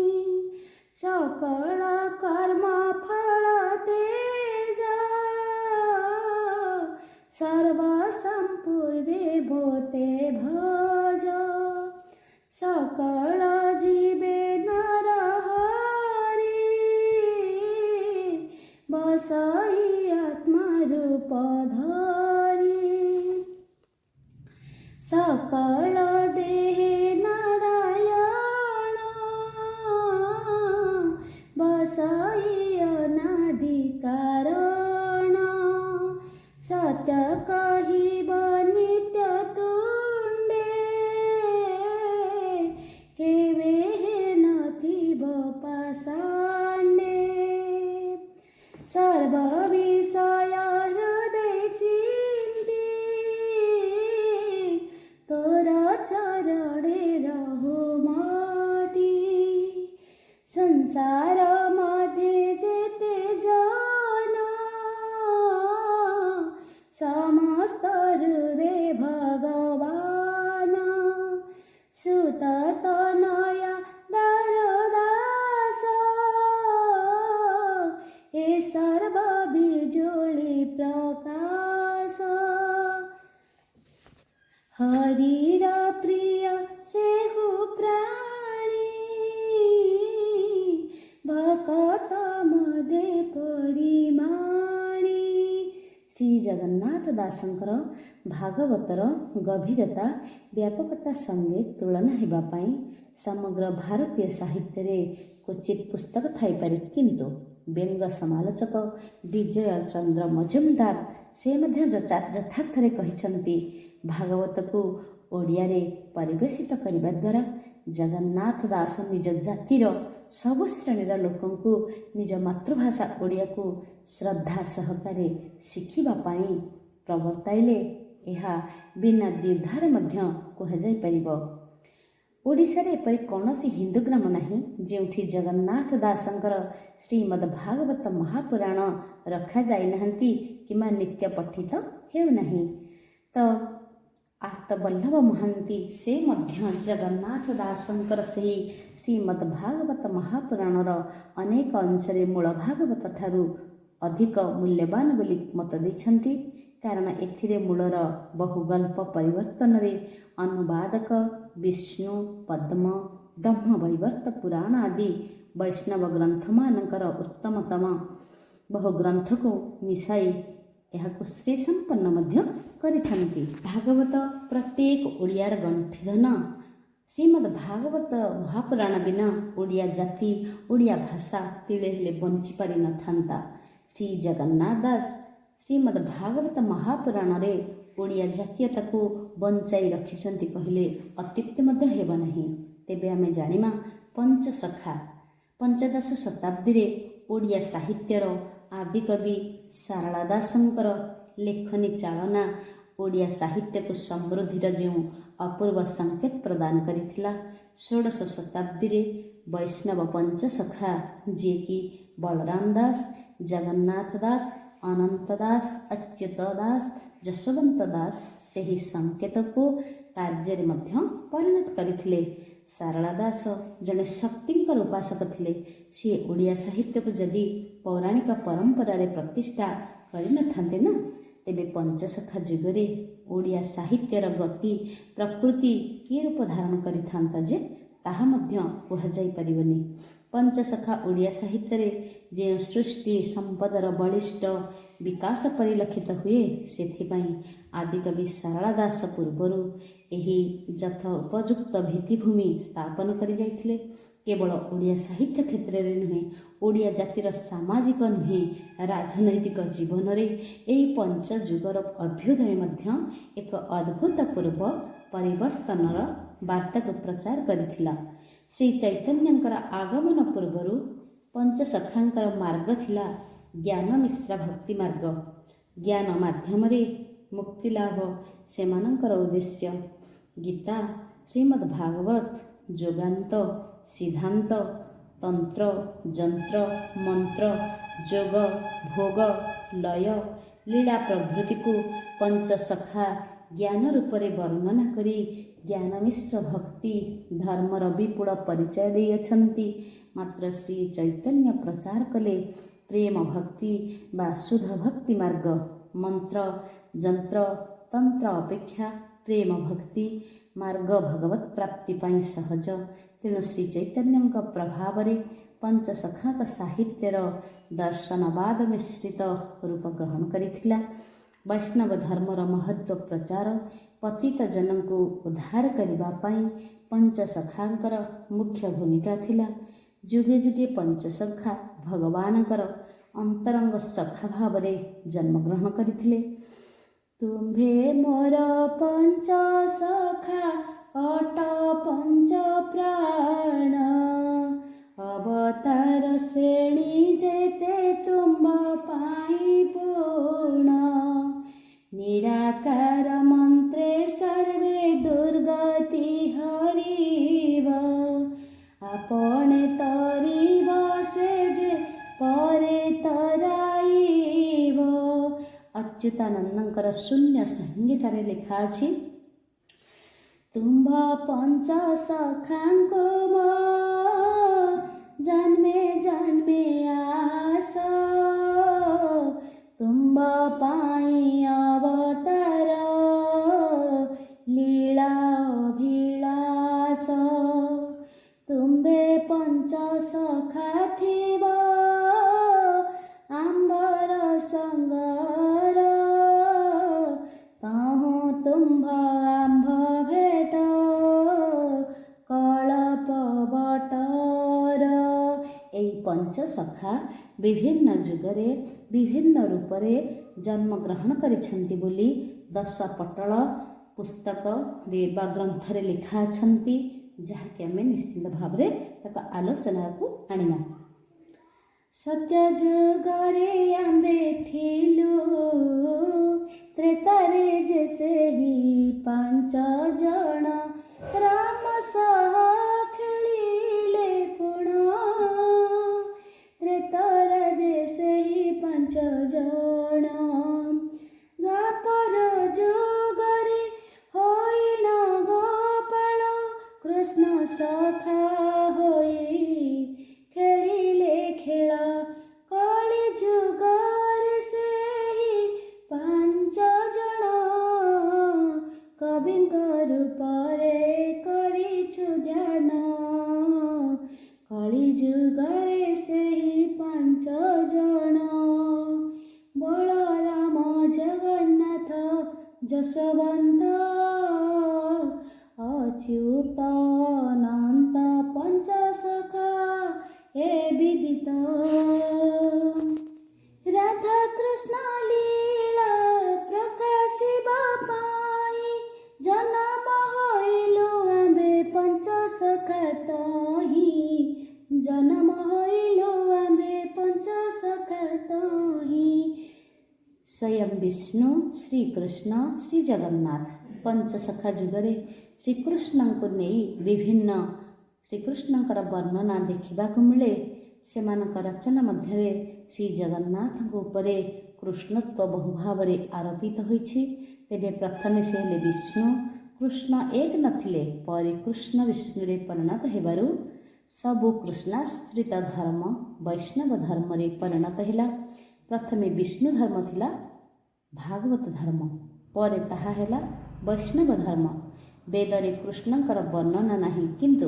[SPEAKER 2] ସକଳ କର୍ମ ଫଳ ତେଜ ସର୍ବ ସମ୍ପୂର୍ଣ୍ଣେ ବୋତେ ଭଜ ସକଳ ଜୀବେ ନର ହରି ବସଇ ଆତ୍ମା ରୂପ ଧରି सही अनादि कारण सत्य कहिब नित्य तुण्डे केवे नथिब पाषाण्डे सर्व विषय हृदय चिन्ति तोर चरणे रहो मति संसार मध्ये जेते जन समस्त हृदय भगवान सुत तनया दास हे सर्व बिजुली प्रकाश हरिर प्रिय सेहु प्राणी भकत मधे परिमाणी। श्री जगन्नाथ दासଙ୍କର ଭାଗବତର ଗଭୀରତା ବ୍ୟାପକତା ସଙ୍ଗେ ତୁଳନା ହେବା ପାଇଁ ସମଗ୍ର ଭାରତୀୟ ସାହିତ୍ୟରେ କ୍ୱଚିତ ପୁସ୍ତକ ଥାଇପାରେ, କିନ୍ତୁ ବ୍ୟଙ୍ଗ ସମାଲୋଚକ ବିଜୟ ଚନ୍ଦ୍ର ମଜୁମଦାର ସେ ମଧ୍ୟ ଯଥାର୍ଥରେ କହିଛନ୍ତି ଭାଗବତକୁ ଓଡ଼ିଆରେ ପରିବେଷିତ କରିବା ଦ୍ୱାରା ଜଗନ୍ନାଥ ଦାସ ନିଜ ଜାତିର ସବୁ ଶ୍ରେଣୀର ଲୋକଙ୍କୁ ନିଜ ମାତୃଭାଷା ଓଡ଼ିଆକୁ ଶ୍ରଦ୍ଧା ସହକାରେ ଶିଖିବା ପାଇଁ ପ୍ରବର୍ତ୍ତାଇଲେ। ଏହା ବିନା ଦ୍ୱିଧାରେ ମଧ୍ୟ କୁହାଯାଇପାରିବ। ଓଡ଼ିଶାରେ ଏପରି କୌଣସି ହିନ୍ଦୁ ଗ୍ରାମ ନାହିଁ ଯେଉଁଠି ଜଗନ୍ନାଥ ଦାସଙ୍କର ଶ୍ରୀମଦ୍ ଭାଗବତ ମହାପୁରାଣ ରଖାଯାଇନାହାନ୍ତି କିମ୍ବା ନିତ୍ୟ ପଠିତ ହେଉନାହିଁ। ତ ଆର୍ତ୍ତବଲ୍ଲଭ ମହାନ୍ତି ସେ ମଧ୍ୟ ଜଗନ୍ନାଥ ଦାସଙ୍କର ସେହି ଶ୍ରୀମଦ୍ ଭାଗବତ ମହାପୁରାଣର ଅନେକ ଅଂଶରେ ମୂଳ ଭାଗବତ ଠାରୁ ଅଧିକ ମୂଲ୍ୟବାନ ବୋଲି ମତ ଦେଇଛନ୍ତି, କାରଣ ଏଥିରେ ମୂଳର ବହୁ ଗଳ୍ପ ପରିବର୍ତ୍ତନରେ ଅନୁବାଦକ ବିଷ୍ଣୁ ପଦ୍ମ ବ୍ରହ୍ମ ବୈବର୍ତ ପୁରାଣ ଆଦି ବୈଷ୍ଣବ ଗ୍ରନ୍ଥମାନଙ୍କର ଉତ୍ତମତମ ବହୁ ଗ୍ରନ୍ଥକୁ ମିଶାଇ ଏହାକୁ ଶ୍ରୀସମ୍ପନ୍ନ ମଧ୍ୟ କରିଛନ୍ତି। ଭାଗବତ ପ୍ରତ୍ୟେକ ଓଡ଼ିଆର ଗଣ୍ଠିଧନ। ଶ୍ରୀମଦ୍ ଭାଗବତ ମହାପୁରାଣ ବିନା ଓଡ଼ିଆ ଜାତି ଓଡ଼ିଆ ଭାଷା ତିଳେ ହେଲେ ବଞ୍ଚି ପାରିନଥାନ୍ତା। ଶ୍ରୀ ଜଗନ୍ନାଥ ଦାସ ଶ୍ରୀମଦ୍ ଭାଗବତ ମହାପୁରାଣରେ ଓଡ଼ିଆ ଜାତୀୟତାକୁ ବଞ୍ଚାଇ ରଖିଛନ୍ତି କହିଲେ ଅତ୍ୟୁକ୍ତି ମଧ୍ୟ ହେବ ନାହିଁ। ତେବେ ଆମେ ଜାଣିବା ପଞ୍ଚସଖା। ପଞ୍ଚଦଶ ଶତାବ୍ଦୀରେ ଓଡ଼ିଆ ସାହିତ୍ୟର ଆଦିକବି ସାରଳା ଦାସଙ୍କର ଲେଖନୀ ଚାଳନା ଓଡ଼ିଆ ସାହିତ୍ୟକୁ ସମୃଦ୍ଧିର ଯେଉଁ ଅପୂର୍ବ ସଂକେତ ପ୍ରଦାନ କରିଥିଲା। ଷୋଡ଼ଶ ଶତାବ୍ଦୀରେ ବୈଷ୍ଣବ ପଞ୍ଚସଖା ଯିଏକି ବଳରାମ ଦାସ, ଜଗନ୍ନାଥ ଦାସ, ଅନନ୍ତ ଦାସ, ଅଚ୍ୟୁତ ଦାସ, ଯଶୋବନ୍ତ ଦାସ ସେହି ସଂକେତକୁ କାର୍ଯ୍ୟରେ ମଧ୍ୟ ପରିଣତ କରିଥିଲେ। ସାରଳା ଦାସ ଜଣେ ଶକ୍ତିଙ୍କର ଉପାସକ ଥିଲେ। ସିଏ ଓଡ଼ିଆ ସାହିତ୍ୟକୁ ଯଦି ପୌରାଣିକ ପରମ୍ପରାରେ ପ୍ରତିଷ୍ଠା କରିନଥାନ୍ତେ ନା, ତେବେ ପଞ୍ଚସଖା ଯୁଗରେ ଓଡ଼ିଆ ସାହିତ୍ୟର ଗତି ପ୍ରକୃତି କି ରୂପ ଧାରଣ କରିଥାନ୍ତା ଯେ ତାହା ମଧ୍ୟ କୁହାଯାଇପାରିବନି। ପଞ୍ଚସଖା ଓଡ଼ିଆ ସାହିତ୍ୟରେ ଯେଉଁ ସୃଷ୍ଟି ସମ୍ପଦର ବଳିଷ୍ଠ ବିକାଶ ପରିଲକ୍ଷିତ ହୁଏ, ସେଥିପାଇଁ ଆଦିକବି ସାରଳା ଦାସ ପୂର୍ବରୁ ଏହି ଯଥୋପଯୁକ୍ତ ଭିତ୍ତିଭୂମି ସ୍ଥାପନ କରିଯାଇଥିଲେ। କେବଳ ଓଡ଼ିଆ ସାହିତ୍ୟ କ୍ଷେତ୍ରରେ ନୁହେଁ, ଓଡ଼ିଆ ଜାତିର ସାମାଜିକ ନୁହେଁ ରାଜନୈତିକ ଜୀବନରେ ଏହି ପଞ୍ଚଯୁଗର ଅଭ୍ୟୁଦୟ ମଧ୍ୟ ଏକ ଅଦ୍ଭୁତପୂର୍ବ ପରିବର୍ତ୍ତନର ବାର୍ତ୍ତାକୁ ପ୍ରଚାର କରିଥିଲା। ଶ୍ରୀ ଚୈତନ୍ୟଙ୍କର ଆଗମନ ପୂର୍ବରୁ ପଞ୍ଚସଖାଙ୍କର ମାର୍ଗ ଥିଲା ଜ୍ଞାନ ମିଶ୍ର ଭକ୍ତି ମାର୍ଗ। ଜ୍ଞାନ ମାଧ୍ୟମରେ ମୁକ୍ତିଲାଭ ସେମାନଙ୍କର ଉଦ୍ଦେଶ୍ୟ। ଗୀତା, ଶ୍ରୀମଦ୍ ଭାଗବତ, ଯୋଗାନ୍ତ, ସିଦ୍ଧାନ୍ତ, ତନ୍ତ୍ର, ଯନ୍ତ୍ର, ମନ୍ତ୍ର, ଯୋଗ, ଭୋଗ, ଲୟ, ଲୀଳା ପ୍ରଭୃତିକୁ ପଞ୍ଚସଖା ଜ୍ଞାନ ରୂପରେ ବର୍ଣ୍ଣନା କରି ଜ୍ଞାନ ମିଶ୍ର ଭକ୍ତି ଧର୍ମର ବିପୁଳ ପରିଚୟ ଦେଇଅଛନ୍ତି। ମାତ୍ର ଶ୍ରୀ ଚୈତନ୍ୟ ପ୍ରଚାର କଲେ ପ୍ରେମ ଭକ୍ତି ବା ଶୁଦ୍ଧ ଭକ୍ତି ମାର୍ଗ। ମନ୍ତ୍ର, ଯନ୍ତ୍ର, ତନ୍ତ୍ର ଅପେକ୍ଷା ପ୍ରେମ ଭକ୍ତି ମାର୍ଗ ଭଗବତ ପ୍ରାପ୍ତି ପାଇଁ ସହଜ। ତେଣୁ ଶ୍ରୀ ଚୈତନ୍ୟଙ୍କ ପ୍ରଭାବରେ ପଞ୍ଚସଖାଙ୍କ ସାହିତ୍ୟର ଦର୍ଶନବାଦ ମିଶ୍ରିତ ରୂପ ଗ୍ରହଣ କରିଥିଲା। ବୈଷ୍ଣବ ଧର୍ମର ମହତ୍ଵ ପ୍ରଚାର, ପତିତ ଜନଙ୍କୁ ଉଦ୍ଧାର କରିବା ପାଇଁ ପଞ୍ଚସଖାଙ୍କର ମୁଖ୍ୟ ଭୂମିକା ଥିଲା। ଯୁଗେ ଯୁଗେ ପଞ୍ଚସଖା ଭଗବାନଙ୍କର ଅନ୍ତରଙ୍ଗ ସଖା ଭାବରେ ଜନ୍ମଗ୍ରହଣ କରିଥିଲେ। ତୁମ୍ଭେ ମୋର ପଞ୍ଚ ସଖା ଅଟ ପଞ୍ଚ ପ୍ରାଣ, ଅବତାର ଶ୍ରେଣୀ ଯେତେ ତୁମ୍ଭ ପାଇଁ ପୂର୍ଣ୍ଣ। ନିରାକାର ମନ୍ତ୍ରେ ସର୍ବେ ଦୁର୍ଗତି ହରିବ, ଆପଣେ ତରିବ ସେ ଯେ ପରେ ତରାଇବ। ଅଚ୍ୟୁତାନନ୍ଦଙ୍କର ଶୂନ୍ୟ ସଂହିତାରେ ଲେଖା ଅଛି, ତୁମ୍ଭ ପଞ୍ଚ ସଖାଙ୍କୁ ମୋ ଜନ୍ମେ ଜନ୍ମେ ଆସ, ତୁମ୍ଭ ପାଇଁ ଅବତାର ଲୀଳା ଅଭିଳାଷ। ତୁମ୍ଭେ ପଞ୍ଚ ସଖା ଥିବ ଆମ୍ବର ସଙ୍ଗର, ତହୁଁ ତୁମ୍ଭ ଆମ୍ଭ ଭେଟ କଳପ ବଟର। ଏହି ପଞ୍ଚ ସଖା ବିଭିନ୍ନ ଯୁଗରେ ବିଭିନ୍ନ ରୂପରେ ଜନ୍ମଗ୍ରହଣ କରିଛନ୍ତି ବୋଲି ଦଶପଟଳ ପୁସ୍ତକରେ ବା ଗ୍ରନ୍ଥରେ ଲେଖା ଅଛନ୍ତି, ଯାହାକି ଆମେ ନିଶ୍ଚିନ୍ତ ଭାବରେ ତାଙ୍କ ଆଲୋଚନାକୁ ଆଣିବା। ସତ୍ୟ ଯୁଗରେ ଆମ୍ଭେ ଥିଲୁ, ତ୍ରେତାରେ ଯେ ସେହି ପାଞ୍ଚ ଜଣ, ରାମ ସହ ଖେଳିଲେ ପୁଣ। ତ୍ରେତର ଯେ ସେହି ପାଞ୍ଚ ଜଣ, ଦ୍ୱାପର ଯୁଗରେ ହୋଇନ ଗୋପାଳ କୃଷ୍ଣ ସଖା ହୋଇ ଖେଳିଲେ ଖେଳ। କଳି ଯୁଗରେ ସେହି ପାଞ୍ଚ ଜଣ, କବିଙ୍କ ରୂପରେ କରିଛୁ ଧ୍ୟାନ। କଳି ଯୁଗରେ ସେହି ପାଞ୍ଚ ଜଣ, ବଳରାମ ଜଗନ୍ନାଥ ଯଶୋବନ୍ତ ଅଚ୍ୟୁତ ଅନନ୍ତ ପଞ୍ଚ ସଖା ଏ ବିଦିତ। ରାଧା କୃଷ୍ଣ ଲୀଳା ପ୍ରକାଶିବା ପାଇଁ ଜନ୍ମ ହୋଇଲୁ ଆମ୍ଭେ ପଞ୍ଚ ସଖା ତହିଁ, ଜନ୍ମ ହୋଇଲୁ ଆମ୍ଭେ ପଞ୍ଚ ସଖା ତହିଁ। ସ୍ୱୟଂ ବିଷ୍ଣୁ, ଶ୍ରୀକୃଷ୍ଣ, ଶ୍ରୀ ଜଗନ୍ନାଥ ପଞ୍ଚସଖା ଯୁଗରେ ଶ୍ରୀକୃଷ୍ଣଙ୍କୁ ନେଇ ବିଭିନ୍ନ ଶ୍ରୀକୃଷ୍ଣଙ୍କର ବର୍ଣ୍ଣନା ଦେଖିବାକୁ ମିଳେ। ସେମାନଙ୍କ ରଚନା ମଧ୍ୟରେ ଶ୍ରୀ ଜଗନ୍ନାଥଙ୍କ ଉପରେ କୃଷ୍ଣତ୍ୱ ବହୁ ଭାବରେ ଆରୋପିତ ହୋଇଛି। ତେବେ ପ୍ରଥମେ ସେ ହେଲେ ବିଷ୍ଣୁ। କୃଷ୍ଣ ଏକ ନଥିଲେ, ପରେ କୃଷ୍ଣ ବିଷ୍ଣୁରେ ପରିଣତ ହେବାରୁ ସବୁ କୃଷ୍ଣାଶ୍ରିତ ଧର୍ମ ବୈଷ୍ଣବ ଧର୍ମରେ ପରିଣତ ହେଲା। ପ୍ରଥମେ ବିଷ୍ଣୁ ଧର୍ମ ଥିଲା ଭାଗବତ ଧର୍ମ, ପରେ ତାହା ହେଲା ବୈଷ୍ଣବ ଧର୍ମ। ବେଦରେ କୃଷ୍ଣଙ୍କର ବର୍ଣ୍ଣନା ନାହିଁ, କିନ୍ତୁ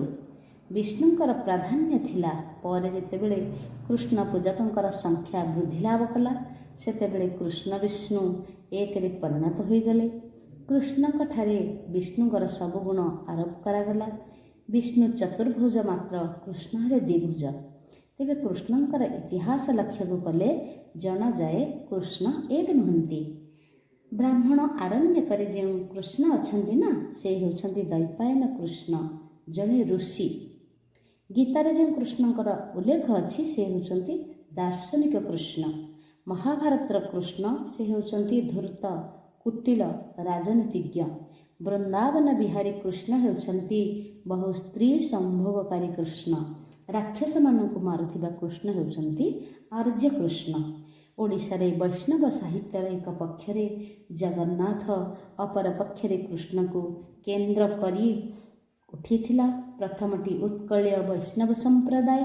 [SPEAKER 2] ବିଷ୍ଣୁଙ୍କର ପ୍ରାଧାନ୍ୟ ଥିଲା। ପରେ ଯେତେବେଳେ କୃଷ୍ଣ ପୂଜକଙ୍କର ସଂଖ୍ୟା ବୃଦ୍ଧି ଲାଭ କଲା, ସେତେବେଳେ କୃଷ୍ଣ ବିଷ୍ଣୁ ଏକରେ ପରିଣତ ହୋଇଗଲେ। କୃଷ୍ଣଙ୍କଠାରେ ବିଷ୍ଣୁଙ୍କର ସବୁ ଗୁଣ ଆରୋପ କରାଗଲା। ବିଷ୍ଣୁ ଚତୁର୍ଭୁଜ ମାତ୍ର କୃଷ୍ଣ ହେଲେ ଦ୍ୱିଭୁଜ। ତେବେ କୃଷ୍ଣଙ୍କର ଇତିହାସ ଲକ୍ଷ୍ୟକୁ କଲେ ଜଣାଯାଏ କୃଷ୍ଣ ଏକ ନୁହନ୍ତି। ବ୍ରାହ୍ମଣ ଆରଣ୍ୟକରେ ଯେଉଁ କୃଷ୍ଣ ଅଛନ୍ତି ନା, ସେ ହେଉଛନ୍ତି ଦୈପାୟନ କୃଷ୍ଣ, ଜଣେ ଋଷି। ଗୀତାରେ ଯେଉଁ କୃଷ୍ଣଙ୍କର ଉଲ୍ଲେଖ ଅଛି, ସେ ହେଉଛନ୍ତି ଦାର୍ଶନିକ କୃଷ୍ଣ। ମହାଭାରତର କୃଷ୍ଣ, ସେ ହେଉଛନ୍ତି ଧୂର୍ତ୍ତ କୁଟିଳ ରାଜନୀତିଜ୍ଞ। ବୃନ୍ଦାବନ ବିହାରୀ କୃଷ୍ଣ ହେଉଛନ୍ତି ବହୁ ସ୍ତ୍ରୀ ସମ୍ଭୋଗକାରୀ କୃଷ୍ଣ। ରାକ୍ଷସମାନଙ୍କୁ ମାରୁଥିବା କୃଷ୍ଣ ହେଉଛନ୍ତି ଆର୍ଯ୍ୟ କୃଷ୍ଣ। ଓଡ଼ିଶାରେ ବୈଷ୍ଣବ ସାହିତ୍ୟର ଏକ ପକ୍ଷରେ ଜଗନ୍ନାଥ, ଅପର ପକ୍ଷରେ କୃଷ୍ଣକୁ କେନ୍ଦ୍ର କରି ଉଠିଥିଲା। ପ୍ରଥମଟି ଉତ୍କଳୀୟ ବୈଷ୍ଣବ ସମ୍ପ୍ରଦାୟ,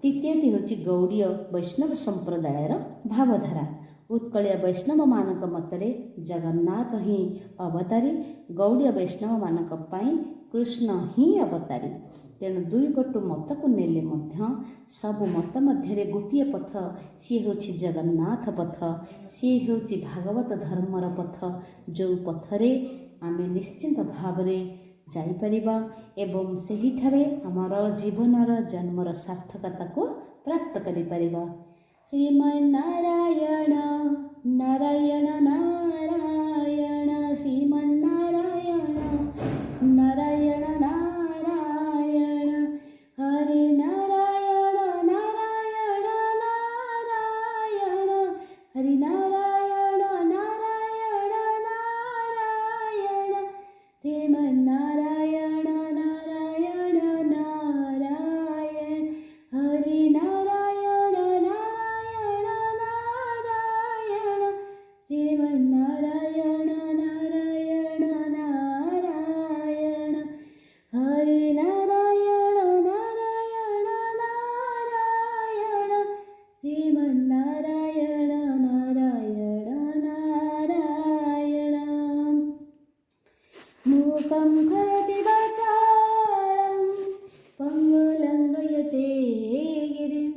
[SPEAKER 2] ଦ୍ୱିତୀୟଟି ହେଉଛି ଗୌଡ଼ୀୟ ବୈଷ୍ଣବ ସମ୍ପ୍ରଦାୟର ଭାବଧାରା। ଉତ୍କଳୀୟ ବୈଷ୍ଣବମାନଙ୍କ ମତରେ ଜଗନ୍ନାଥ ହିଁ ଅବତାରୀ, ଗୌଡ଼ୀୟ ବୈଷ୍ଣବମାନଙ୍କ ପାଇଁ କୃଷ୍ଣ ହିଁ ଅବତାରୀ। ତେଣୁ ଦୁଇ ଗୋଟି ମତକୁ ନେଲେ ମଧ୍ୟ ସବୁ ମତ ମଧ୍ୟରେ ଗୋଟିଏ ପଥ, ସିଏ ହେଉଛି ଜଗନ୍ନାଥ ପଥ, ସିଏ ହେଉଛି ଭାଗବତ ଧର୍ମର ପଥ, ଯେଉଁ ପଥରେ ଆମେ ନିଶ୍ଚିନ୍ତ ଭାବରେ ଯାଇପାରିବା ଏବଂ ସେହିଠାରେ ଆମର ଜୀବନର ଜନ୍ମର ସାର୍ଥକତାକୁ ପ୍ରାପ୍ତ କରିପାରିବା। ଶ୍ରୀମନ୍ନାରାୟଣ ନାରାୟଣ ନାରାୟଣ ଶ୍ରୀମନ୍ନାରାୟଣ ନାରାୟଣ ନାରାୟଣ ହରି ନାରାୟଣ ନାରାୟଣ ନାରାୟଣ ହରି ନାରାୟଣ ନାରାୟଣ ନାରାୟଣ ଶ୍ରୀମନ୍ନାରାୟଣ ନାରାୟଣ ନାରାୟଣ ହରି ନାରାୟଣ ନାରାୟଣ ନାରାୟଣ ଶ୍ରୀମନ୍ନାରାୟଣ ନାରାୟଣ ନାରାୟଣ ହରି ନାରାୟଣ ନାରାୟଣ ନାରାୟଣ ଶ୍ରୀମନ୍ନାରାୟଣ ନାରାୟଣ ନାରାୟଣ మూకం కరతి వాచాళం పంగులంగయతే గిరిం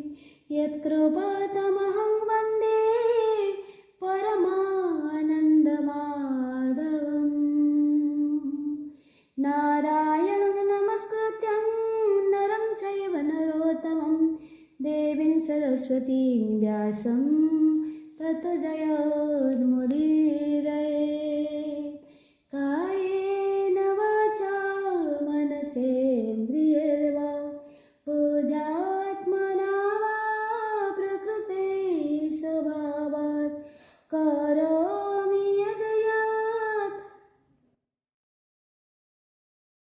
[SPEAKER 2] యత్కృపాతమహం వందే పరమానందమాధవం నారాయణం నమస్కృత్యం నరం చైవ నరోత్తమం దేవీం సరస్వతీం వ్యాసం తతో జయోర్ముదీరయే.